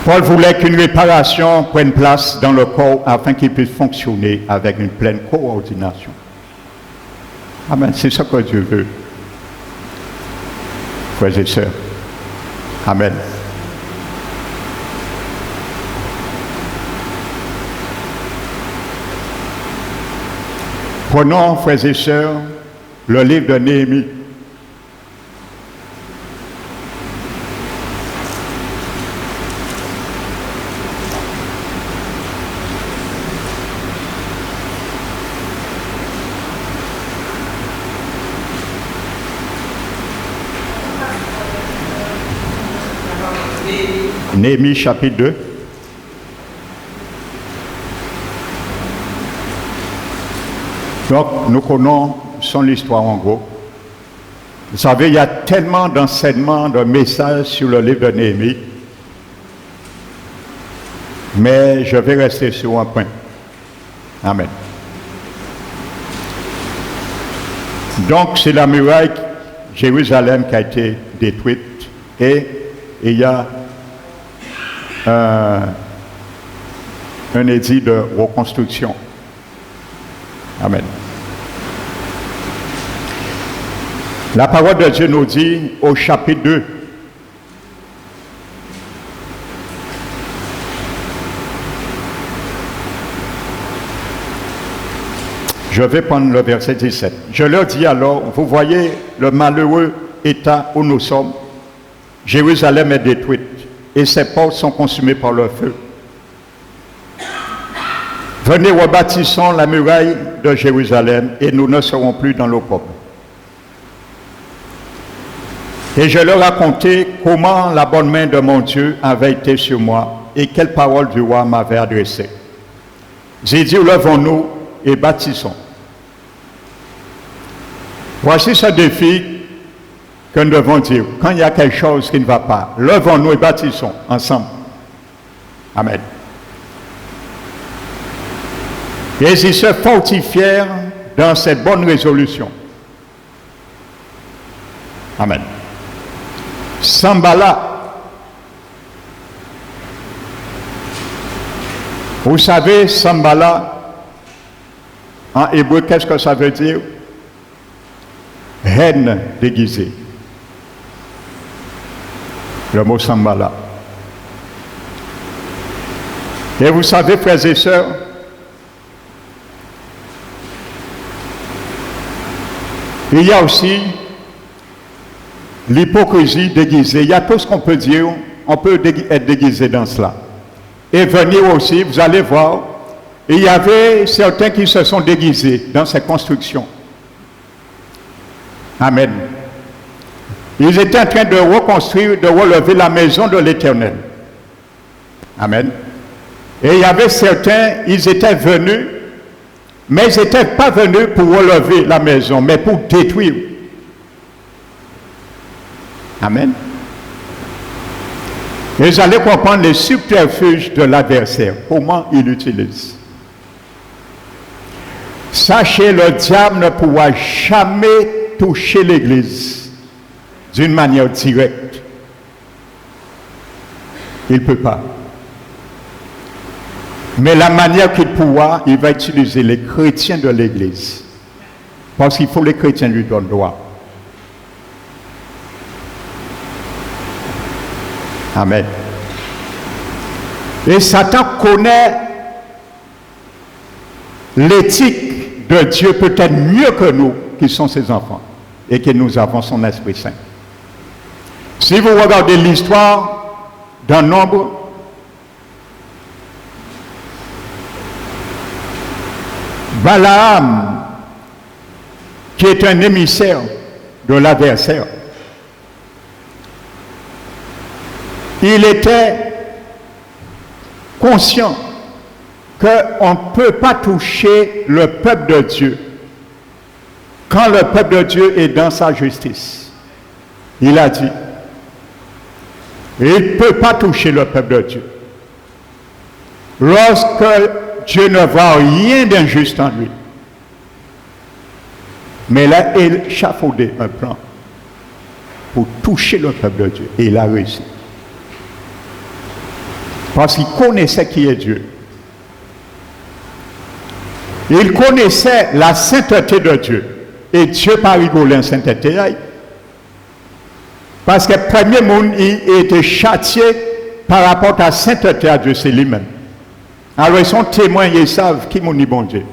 Paul voulait qu'une réparation prenne place dans le corps afin qu'il puisse fonctionner avec une pleine coordination. Amen. C'est ce que Dieu veut. Frères et sœurs. Amen. Prenons, frères et sœurs, le livre de Néhémie. Néhémie chapitre 2. Donc, nous connaissons l'histoire en gros. Vous savez, il y a tellement d'enseignements, de messages sur le livre de Néhémie. Mais je vais rester sur un point. Amen. Donc, c'est la muraille Jérusalem qui a été détruite. Et il y a un édit de reconstruction. Amen. La parole de Dieu nous dit au chapitre 2. Je vais prendre le verset 17. Je leur dis alors, vous voyez le malheureux état où nous sommes. Jérusalem est détruite et ses portes sont consumées par le feu. Venez, rebâtissons la muraille de Jérusalem et nous ne serons plus dans l'opprobre. Et je leur racontai comment la bonne main de mon Dieu avait été sur moi et quelles paroles du roi m'avaient adressées. J'ai dit, levons-nous et bâtissons. Voici ce défi que nous devons dire. Quand il y a quelque chose qui ne va pas, levons-nous et bâtissons ensemble. Amen. Et ils se fortifièrent dans cette bonne résolution. Amen. Sambala. Vous savez, Sambala, en hébreu, qu'est-ce que ça veut dire? Haine déguisée. Le mot Sambala. Et vous savez, frères et sœurs, il y a aussi l'hypocrisie déguisée. Il y a tout ce qu'on peut dire, on peut être déguisé dans cela. Et venir aussi, vous allez voir, il y avait certains qui se sont déguisés dans ces constructions. Amen. Ils étaient en train de reconstruire, de relever la maison de l'Éternel. Amen. Et il y avait certains, ils étaient venus, mais ils n'étaient pas venus pour relever la maison, mais pour détruire. Amen. Et vous allez comprendre les subterfuges de l'adversaire, comment il l'utilise. Sachez, le diable ne pourra jamais toucher l'Église d'une manière directe. Il ne peut pas. Mais la manière qu'il pourra, il va utiliser les chrétiens de l'Église. Parce qu'il faut que les chrétiens lui donnent droit. Amen. Et Satan connaît l'éthique de Dieu peut-être mieux que nous, qui sont ses enfants, et que nous avons son Esprit Saint. Si vous regardez l'histoire d'un Nombre, Balaam, qui est un émissaire de l'adversaire, il était conscient qu'on ne peut pas toucher le peuple de Dieu quand le peuple de Dieu est dans sa justice. Il a dit, il ne peut pas toucher le peuple de Dieu. Lorsque Dieu ne voit rien d'injuste en lui. Mais là, il a échafaudé un plan pour toucher le peuple de Dieu. Et il a réussi. Parce qu'il connaissait qui est Dieu. Il connaissait la sainteté de Dieu. Et Dieu pas rigolé en sainteté. Parce que le premier monde, il était châtié par rapport à la sainteté à Dieu, c'est lui-même. Alors ils sont témoins, ils savent qui m'ont dit bon Dieu.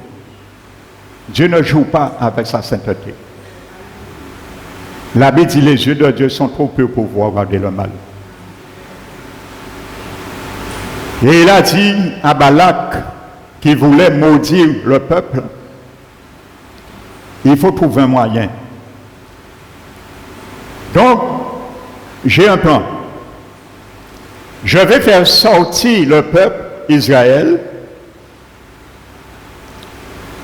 Dieu ne joue pas avec sa sainteté. La Bible dit les yeux de Dieu sont trop peu pour voir regarder le mal. Et il a dit à Balak qui voulait maudire le peuple, il faut trouver un moyen. Donc, j'ai un plan. Je vais faire sortir le peuple Israël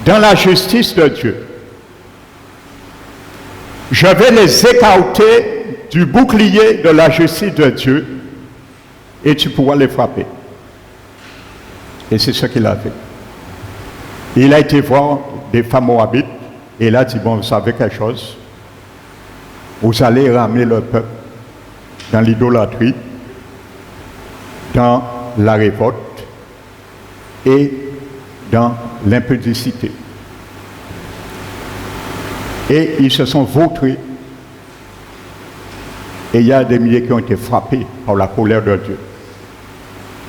dans la justice de Dieu. Je vais les écarter du bouclier de la justice de Dieu et tu pourras les frapper. Et c'est ce qu'il a fait. Il a été voir des femmes moabites et il a dit, bon, vous savez quelque chose, vous allez ramener le peuple dans l'idolâtrie, dans la révolte et dans l'impudicité. Et ils se sont vautrés. Et il y a des milliers qui ont été frappés par la colère de Dieu.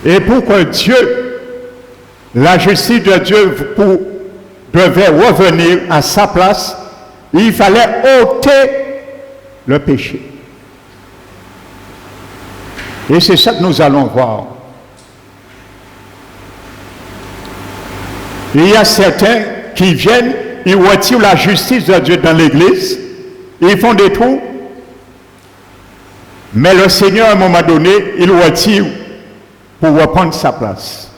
Et pour que Dieu, la justice de Dieu devait revenir à sa place, il fallait ôter le péché. Et c'est ça que nous allons voir. Il y a certains qui viennent, ils retirent la justice de Dieu dans l'église, ils font des trous, mais le Seigneur, à un moment donné, il retire pour reprendre sa place.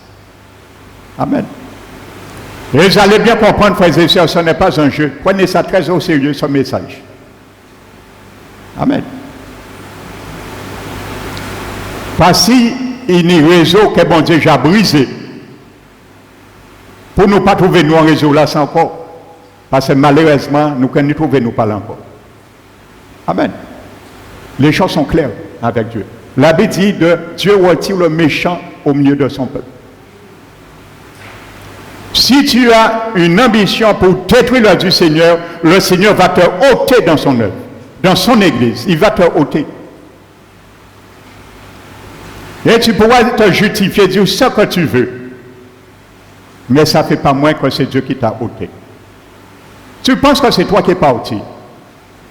Amen. Et vous allez bien comprendre, frères et sœurs, ce n'est pas un jeu. Prenez ça très au sérieux, ce message. Amen. Parce qu'il y a un réseau que bon Dieu a brisé. Pour ne pas trouver nous en réseau là, c'est encore. Parce que malheureusement, nous ne trouvons nous pas là encore. Amen. Les choses sont claires avec Dieu. La Bible dit de Dieu retire le méchant au milieu de son peuple. Si tu as une ambition pour détruire l'œuvre du Seigneur, le Seigneur va te ôter dans son œuvre, dans son église. Il va te ôter. Et tu pourras te justifier, dire ce que tu veux. Mais ça ne fait pas moins que c'est Dieu qui t'a ôté. Tu penses que c'est toi qui es parti.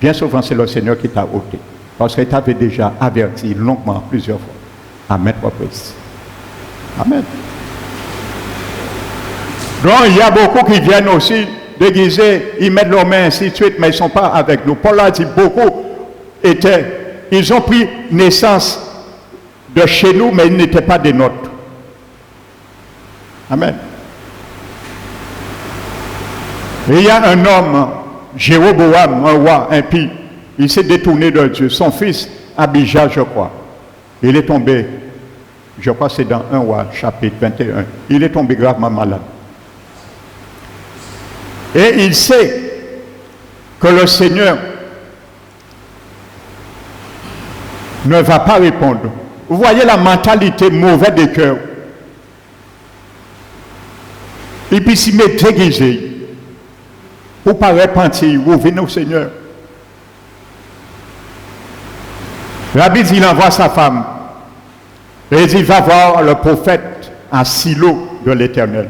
Bien souvent, c'est le Seigneur qui t'a ôté. Parce qu'il t'avait déjà averti longuement, plusieurs fois, à maintes reprises. Amen. Donc, il y a beaucoup qui viennent aussi déguisés, ils mettent leurs mains, ainsi de suite, mais ils ne sont pas avec nous. Paul a dit, beaucoup ils ont pris naissance de chez nous, mais ils n'étaient pas des nôtres. Amen. Et il y a un homme, Jéroboam, un roi impie, il s'est détourné de Dieu. Son fils, Abijah, je crois, il est tombé, je crois que c'est dans 1 roi, chapitre 21, il est tombé gravement malade. Et il sait que le Seigneur ne va pas répondre. Vous voyez la mentalité mauvaise des cœurs. Et puis s'il m'est déguisé, pour pas repentir, vous venez au Seigneur. La Bible dit, il envoie sa femme. Et il dit, va voir le prophète à Silo de l'Éternel.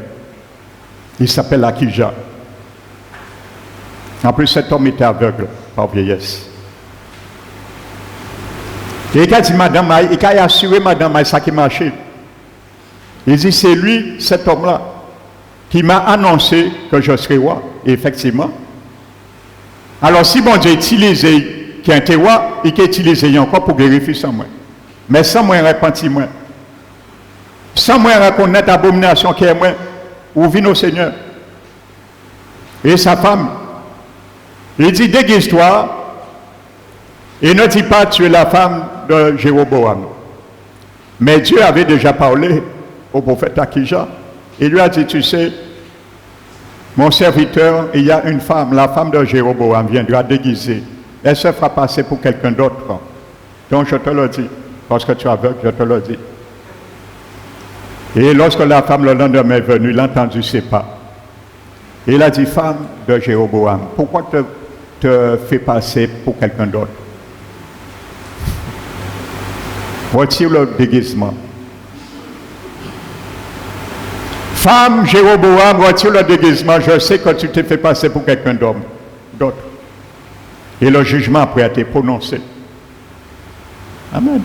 Il s'appelle Akija. En plus, cet homme était aveugle par vieillesse. Et il a dit, Madame Maï, il a assuré Madame Maï ça qui marchait. Il dit, c'est lui, cet homme-là, qui m'a annoncé que je serais roi. Et effectivement. Alors, si bon Dieu utilisé, qui est un roi, il a utilisé encore pour vérifier sans moi. Mais sans moi repentir moi. Sans moi reconnaître l'abomination qui est moi, ou vient au Seigneur. Et sa femme, il dit, déguise-toi, et ne dis pas, tu es la femme de Jéroboam. Mais Dieu avait déjà parlé au prophète Akija. Il lui a dit, tu sais, mon serviteur, il y a une femme, la femme de Jéroboam viendra déguiser. Elle se fera passer pour quelqu'un d'autre. Donc je te le dis, parce que tu es aveugle, je te le dis. Et lorsque la femme le lendemain est venue, il a entendu ses pas. Il a dit, femme de Jéroboam, pourquoi te fais passer pour quelqu'un d'autre? Retire le déguisement. Femme Jéroboam, retire le déguisement. Je sais que tu t'es fait passer pour quelqu'un d'autre. Et le jugement après a été prononcé. Amen.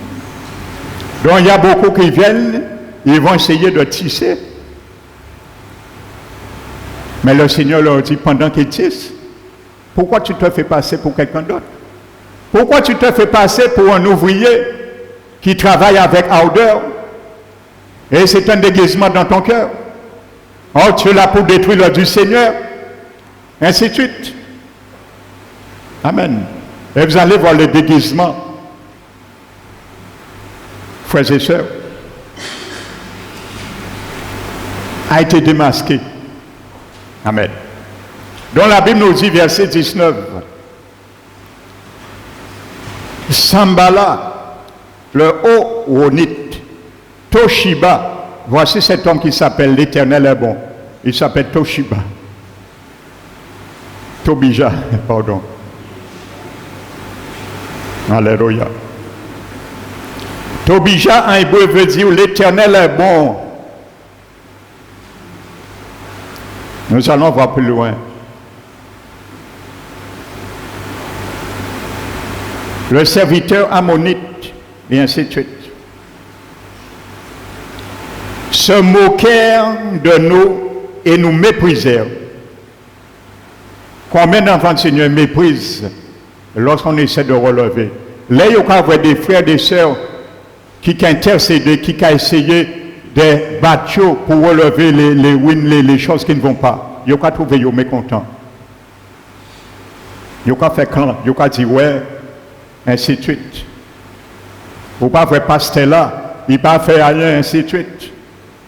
Donc il y a beaucoup qui viennent, ils vont essayer de tisser. Mais le Seigneur leur dit, pendant qu'ils tissent, pourquoi tu te fais passer pour quelqu'un d'autre? Pourquoi tu te fais passer pour un ouvrier qui travaille avec ardeur? Et c'est un déguisement dans ton cœur. Oh, tu es là pour détruire l'œuvre du Seigneur. Ainsi de suite. Amen. Et vous allez voir le déguisement. Frères et sœurs, a été démasqué. Amen. Donc la Bible nous dit, verset 19, Sambala, le Horonite, Toshiba, voici cet homme qui s'appelle l'Éternel est bon. Il s'appelle Toshiba. Tobija, pardon. Alléluia. Tobija en hébreu veut dire l'Éternel est bon. Nous allons voir plus loin. Le serviteur ammonite, et ainsi de suite, se moquèrent de nous et nous méprisèrent. Combien d'enfants du Seigneur méprisent lorsqu'on essaie de relever? Là, il y a des frères et des sœurs qui ont intercédé, qui ont essayé de battre pour relever les choses qui ne vont pas. Il y a trouvé les mécontents. Il y a fait clan, il y a dit ouais, ainsi de suite. Vous ne pouvez pas pasteur là, il ne peut pas faire rien, ainsi de suite.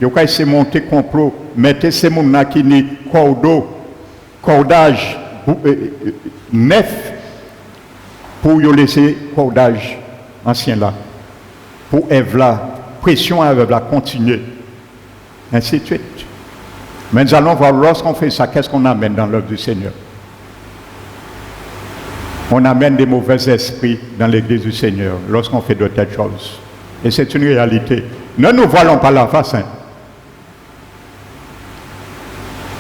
Il y a essayé de monter complot, mettez ces gens qui ont cordage neuf pour y laisser cordage ancien là. Pour Ève là, pression à Ève là, continuer. Ainsi de suite. Mais nous allons voir, lorsqu'on fait ça, qu'est-ce qu'on amène dans l'œuvre du Seigneur? On amène des mauvais esprits dans l'église du Seigneur lorsqu'on fait de telles choses. Et c'est une réalité. Ne nous voilons pas la face.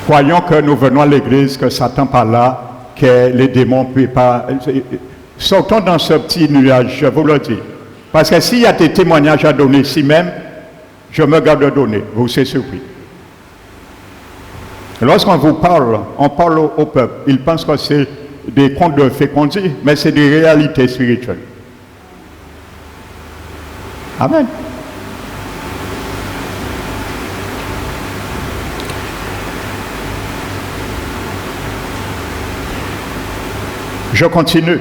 Croyons que nous venons à l'église, que Satan par là, que les démons ne peuvent pas... Sortons dans ce petit nuage, je vous le dis. Parce que s'il y a des témoignages à donner ici même, je me garde de donner. Vous serez surpris. Lorsqu'on vous parle, on parle au peuple. Ils pensent que c'est des contes de fées qu'on dit, mais c'est des réalités spirituelles. Amen. Je continue.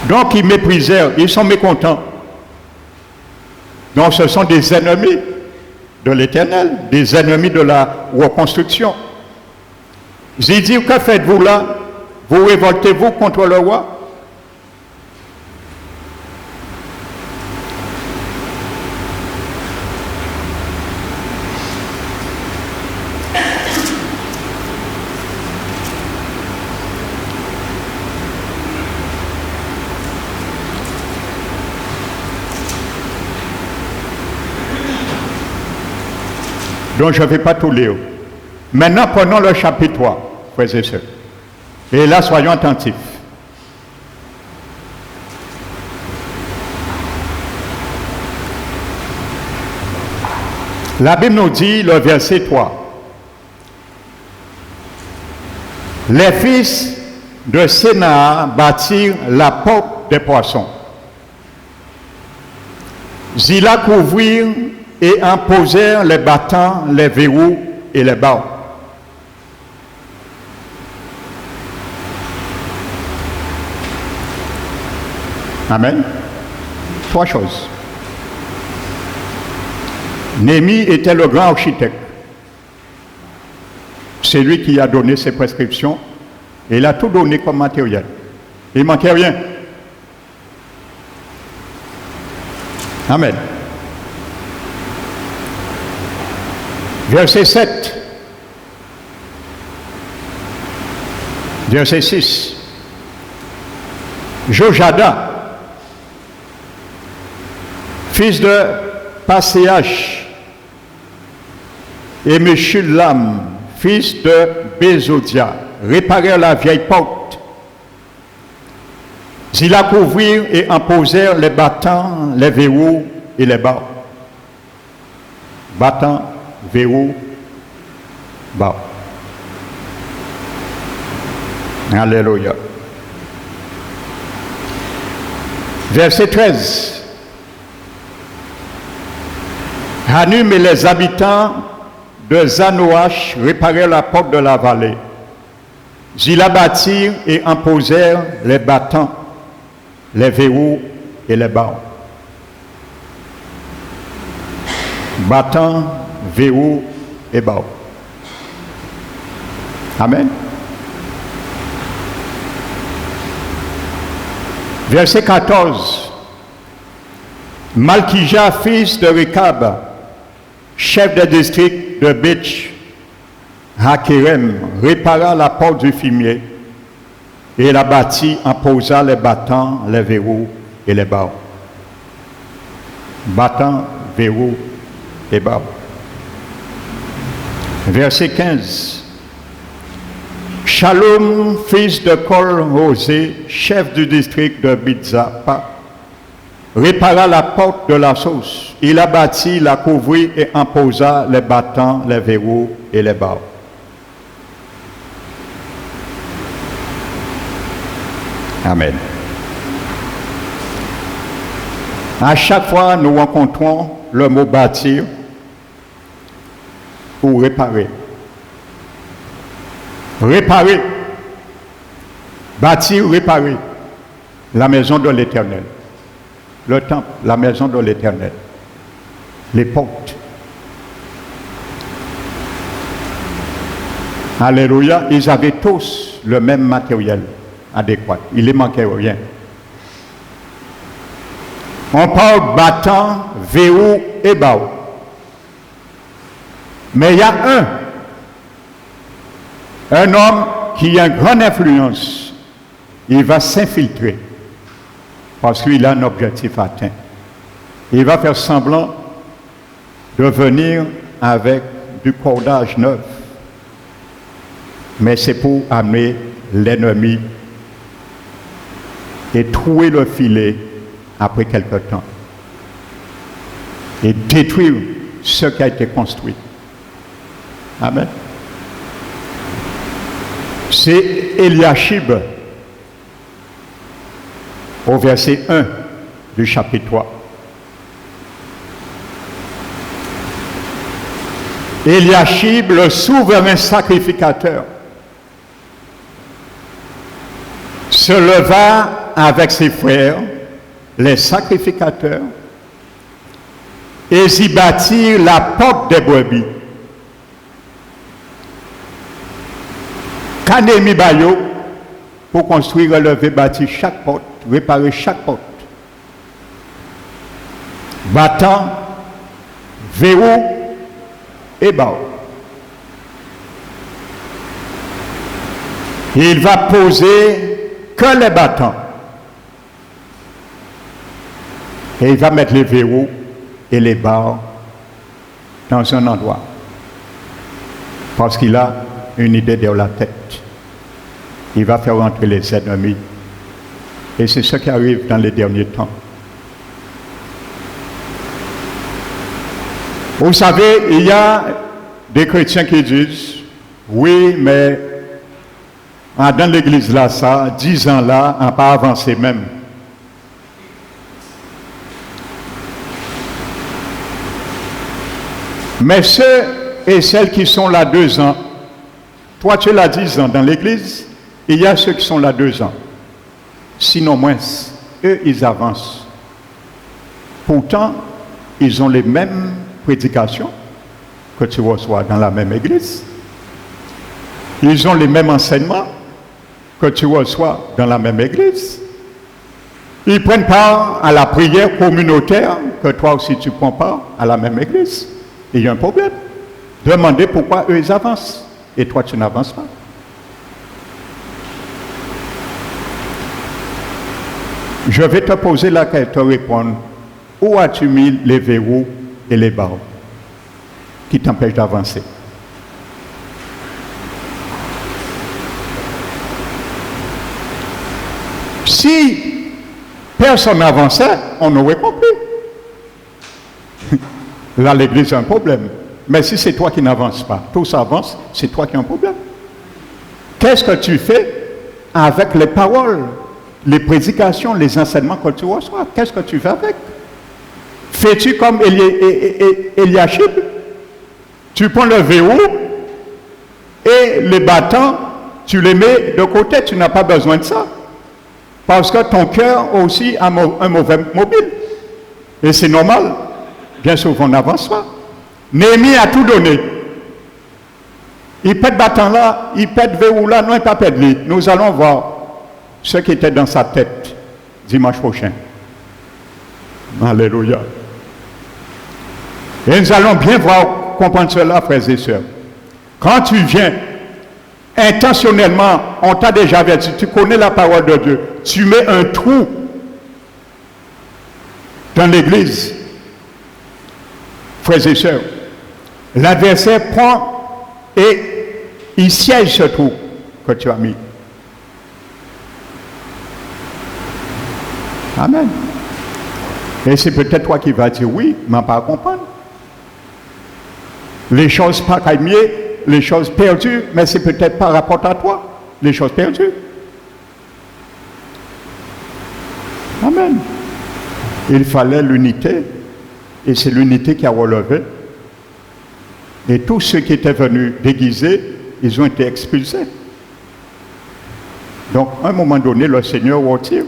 Donc ils méprisèrent, ils sont mécontents. Donc ce sont des ennemis de l'Éternel, des ennemis de la reconstruction. J'ai dit, que faites-vous là? Vous révoltez-vous contre le roi? Donc je ne vais pas tout lire. Maintenant, prenons le chapitre 3, frères et sœurs. Et là, soyons attentifs. La Bible nous dit, le verset 3. Les fils de Sénaa bâtirent la porte des poissons. Ils la couvrirent et imposèrent les battants, les verrous et les barres. Amen. Trois choses. Néhémie était le grand architecte. C'est lui qui a donné ses prescriptions et il a tout donné comme matériel. Il ne manquait rien. Amen. Verset 7. Verset 6. Jojada, fils de Passéach, et Meshulam, fils de Bézodia, réparèrent la vieille porte. Ils la couvrirent et imposèrent les battants, les verrous et les barres. Battants, verrous, barres. Alléluia. Verset 13. Hanum et les habitants de Zanoach réparèrent la porte de la vallée. Ils la bâtirent et imposèrent les battants, les verrous et les barres. Battants, verrous et barres. Amen. Verset 14. Malkija, fils de Rekab, chef de district de Beth Hakerem, répara la porte du fumier et la bâtit, imposa les battants, les verrous et les barres. Battants, verrous et barres. Verset 15. Shalom, fils de Kol-Hosé, chef du district de Bitzapa, répara la porte de la source. Il la bâtit, la couvrit et imposa les battants, les verrous et les barres. Amen. À chaque fois, nous rencontrons le mot bâtir ou réparer. Réparer, bâtir, réparer la maison de l'Éternel, le temple, la maison de l'Éternel, les portes. Alléluia, ils avaient tous le même matériel adéquat, il ne manquait rien. On parle battant, verrou et barreau. Mais il y a un homme qui a une grande influence. Il va s'infiltrer parce qu'il a un objectif atteint. Il va faire semblant de venir avec du cordage neuf. Mais c'est pour amener l'ennemi et trouer le filet après quelque temps. Et détruire ce qui a été construit. Amen. C'est Eliashib au verset 1 du chapitre 3. Eliashib, le souverain sacrificateur, se leva avec ses frères, les sacrificateurs, et y bâtirent la porte des brebis. Kanemi Bayo, pour construire, relever, bâtir chaque porte, réparer chaque porte. Battant, verrou et barreau. Il va poser que les battants. Et il va mettre les verrous et les barres dans un endroit. Parce qu'il a une idée dans la tête. Il va faire rentrer les ennemis. Et c'est ce qui arrive dans les derniers temps. Vous savez, il y a des chrétiens qui disent, oui, mais dans l'église là, ça, 10 ans là, on n'a pas avancé même. Mais ceux et celles qui sont là 2 ans, toi tu es là 10 ans dans l'église, il y a ceux qui sont là 2 ans. Sinon moins, eux ils avancent. Pourtant, ils ont les mêmes prédications que tu reçois dans la même église. Ils ont les mêmes enseignements que tu reçois dans la même église. Ils prennent part à la prière communautaire que toi aussi tu prends part à la même église. Il y a un problème. Demandez pourquoi eux ils avancent et toi tu n'avances pas. Je vais te poser la question, te répondre. Où as-tu mis les verrous et les barres qui t'empêchent d'avancer? Si personne n'avançait, on aurait compris. Là, l'église a un problème. Mais si c'est toi qui n'avances pas, tous avancent, c'est toi qui as un problème. Qu'est-ce que tu fais avec les paroles, les prédications, les enseignements que tu reçois? Qu'est-ce que tu fais avec? Fais-tu comme Eliashib? Tu prends le verrou et les battants, tu les mets de côté, tu n'as pas besoin de ça. Parce que ton cœur aussi a un mauvais mobile. Et c'est normal. Bien souvent, on n'avance pas. Néhémie a tout donné. Il pète battant là, il pète verrou là, non, il pas pète lui. Nous allons voir ce qui était dans sa tête dimanche prochain. Alléluia. Et nous allons bien voir, comprendre cela, frères et sœurs. Quand tu viens, intentionnellement, on t'a déjà averti, tu connais la parole de Dieu, tu mets un trou dans l'église. Frères et sœurs, l'adversaire prend et il siège ce trou que tu as mis. Amen. Et c'est peut-être toi qui vas dire oui, mais pas comprendre. Les choses pas calmées, les choses perdues, mais c'est peut-être par rapport à toi, les choses perdues. Amen. Il fallait l'unité, et c'est l'unité qui a relevé. Et tous ceux qui étaient venus déguisés, ils ont été expulsés. Donc, à un moment donné, le Seigneur retire.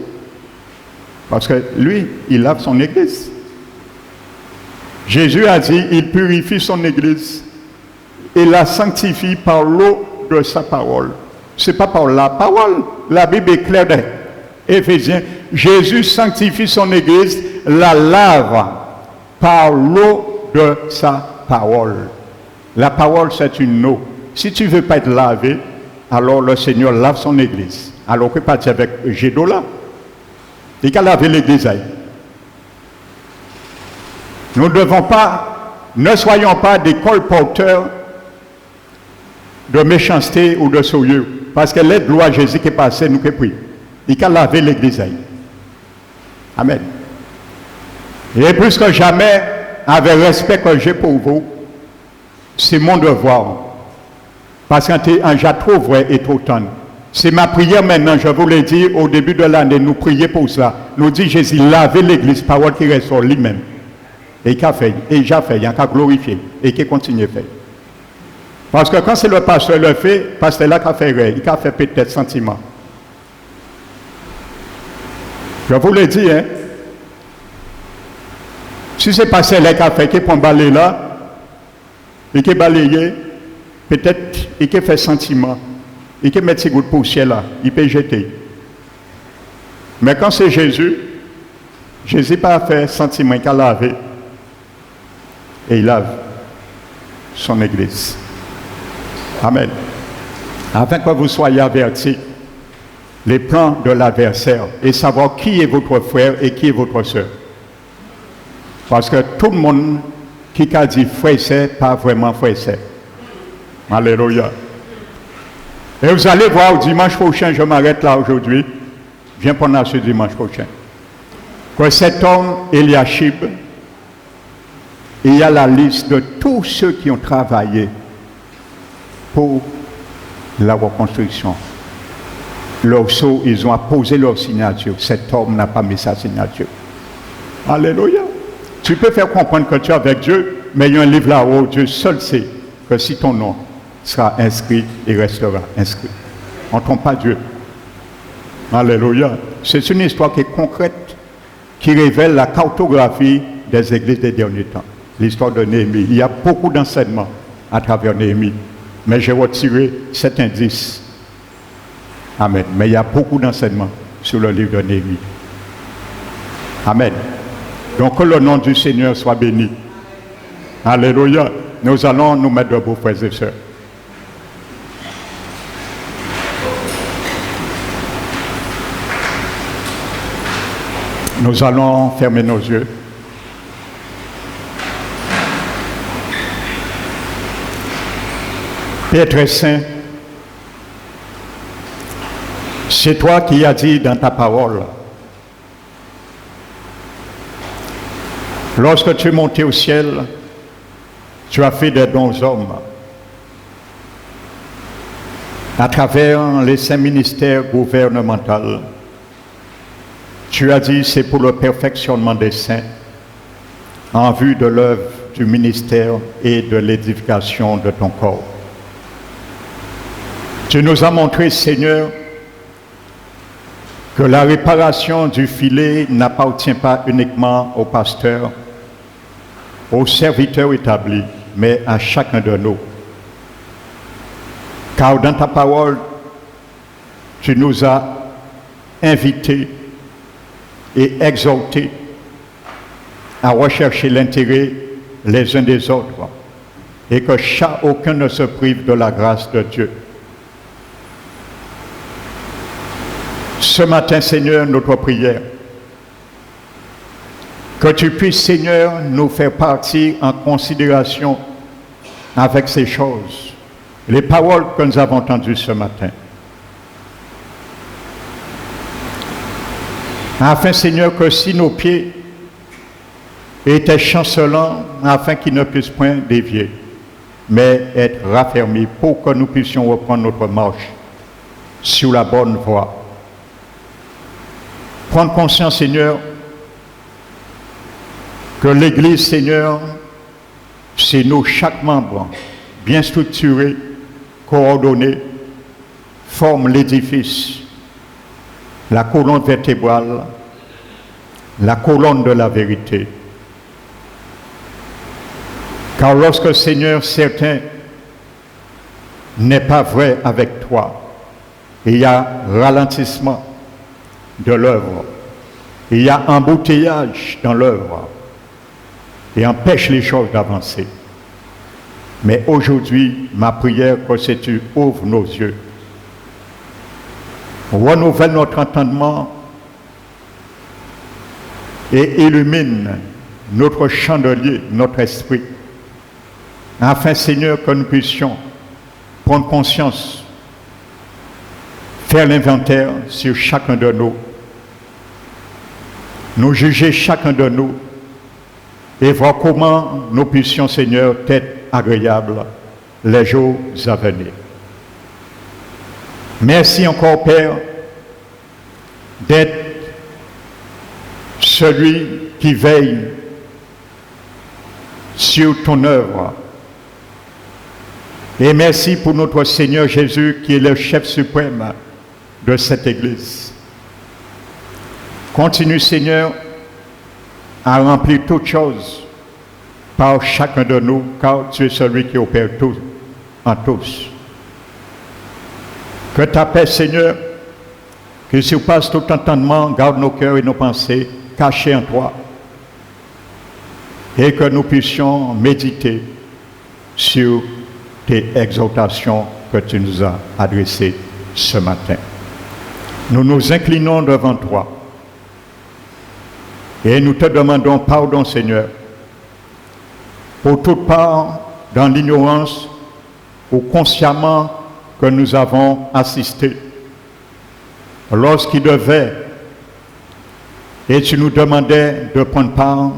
Parce que lui, il lave son église. Jésus a dit, il purifie son église et la sanctifie par l'eau de sa parole. Ce n'est pas par la parole. La Bible est claire dans Éphésiens. Jésus sanctifie son église, la lave par l'eau de sa parole. La parole, c'est une eau. Si tu ne veux pas être lavé, alors le Seigneur lave son église. Alors que partir avec jet d'eau là, il va laver l'église. Nous ne devons pas, ne soyons pas des colporteurs de méchanceté ou de souillure. Parce que l'aide de loi Jésus qui est passé, nous qui prie. Il va laver l'église. Amen. Et plus que jamais, avec le respect que j'ai pour vous, c'est mon devoir. Parce qu'en j'ai trop vrai et trop tendre. C'est ma prière maintenant, je vous l'ai dit au début de l'année, nous prions pour cela. Nous dit Jésus, lavez l'église, parole qui reste sur lui-même. Et qu'il a fait, et j'ai fait, il a glorifié, et qui continue à faire. Parce que quand c'est le pasteur le fait, le pasteur là qui a fait, il a fait peut-être sentiment. Je vous l'ai dit, hein. Si c'est pasteur là qui a fait, qui prend balai là, et qui balayé, peut-être il qui fait sentiment, il qui met ses gouttes de poussière là, il peut jeter. Mais quand c'est Jésus, Jésus n'a pas fait sentiment, il a lavé. Et il lave son église. Amen. Afin que vous soyez avertis les plans de l'adversaire et savoir qui est votre frère et qui est votre soeur. Parce que tout le monde qui a dit frère, c'est pas vraiment frère, c'est. Alléluia. Et vous allez voir dimanche prochain, je m'arrête là aujourd'hui, je viens pendant ce dimanche prochain, que cet homme, Eliashib, il y a la liste de tous ceux qui ont travaillé pour la reconstruction. Leur sceau, ils ont apposé leur signature. Cet homme n'a pas mis sa signature. Alléluia. Tu peux faire comprendre que tu es avec Dieu, mais il y a un livre là-haut, Dieu seul sait que si ton nom sera inscrit, il restera inscrit. On ne trompe pas Dieu. Alléluia. C'est une histoire qui est concrète, qui révèle la cartographie des églises des derniers temps. L'histoire de Néhémie. Il y a beaucoup d'enseignements à travers Néhémie. Mais j'ai retiré cet indice. Amen. Mais il y a beaucoup d'enseignements sur le livre de Néhémie. Amen. Donc que le nom du Seigneur soit béni. Alléluia. Nous allons nous mettre debout, frères et sœurs. Nous allons fermer nos yeux. Père très saint, c'est toi qui as dit dans ta parole, lorsque tu es monté au ciel, tu as fait des dons aux hommes. À travers les 5 ministères gouvernementaux, tu as dit c'est pour le perfectionnement des saints, en vue de l'œuvre du ministère et de l'édification de ton corps. Tu nous as montré, Seigneur, que la réparation du filet n'appartient pas uniquement au pasteur, aux serviteurs établis, mais à chacun de nous. Car dans ta parole, tu nous as invités et exhortés à rechercher l'intérêt les uns des autres et que aucun ne se prive de la grâce de Dieu. Ce matin, Seigneur, notre prière, que tu puisses, Seigneur, nous faire partir en considération avec ces choses, les paroles que nous avons entendues ce matin. Afin, Seigneur, que si nos pieds étaient chancelants, afin qu'ils ne puissent point dévier, mais être raffermis pour que nous puissions reprendre notre marche sur la bonne voie. Prendre conscience, Seigneur, que l'Église, Seigneur, c'est nous, chaque membre, bien structuré, coordonné, forme l'édifice, la colonne vertébrale, la colonne de la vérité. Car lorsque, Seigneur, certains n'est pas vrai avec toi, il y a ralentissement de l'œuvre, il y a embouteillage dans l'œuvre et empêche les choses d'avancer. Mais aujourd'hui, ma prière, c'est que tu ouvres nos yeux, renouvelle notre entendement et illumine notre chandelier, notre esprit, afin, Seigneur, que nous puissions prendre conscience, faire l'inventaire sur chacun de nous juger chacun de nous et voir comment nous puissions, Seigneur, être agréables les jours à venir. Merci encore, Père, d'être celui qui veille sur ton œuvre. Et merci pour notre Seigneur Jésus qui est le chef suprême de cette Église. Continue, Seigneur, à remplir toutes choses par chacun de nous, car tu es celui qui opère tout en tous. Que ta paix, Seigneur, qui surpasse tout entendement, garde nos cœurs et nos pensées cachés en toi, et que nous puissions méditer sur tes exhortations que tu nous as adressées ce matin. Nous nous inclinons devant toi et nous te demandons pardon, Seigneur, pour toute part dans l'ignorance ou consciemment que nous avons assisté lorsqu'il devait et tu nous demandais de prendre part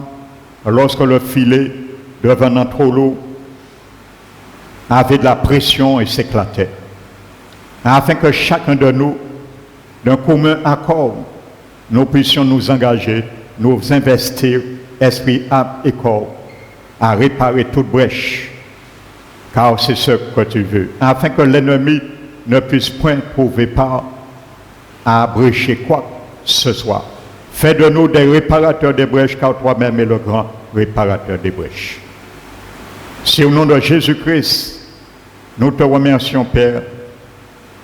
lorsque le filet devenant trop lourd avait de la pression et s'éclatait, afin que chacun de nous, d'un commun accord, nous puissions nous engager, nous investir, esprit, âme et corps, à réparer toute brèche, car c'est ce que tu veux, afin que l'ennemi ne puisse point prouver part à brécher quoi que ce soit. Fais de nous des réparateurs des brèches, car toi-même es le grand réparateur des brèches. C'est au nom de Jésus-Christ, nous te remercions, Père,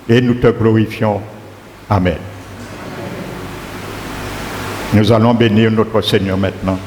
et nous te glorifions. Amen. Nous allons bénir notre Seigneur maintenant.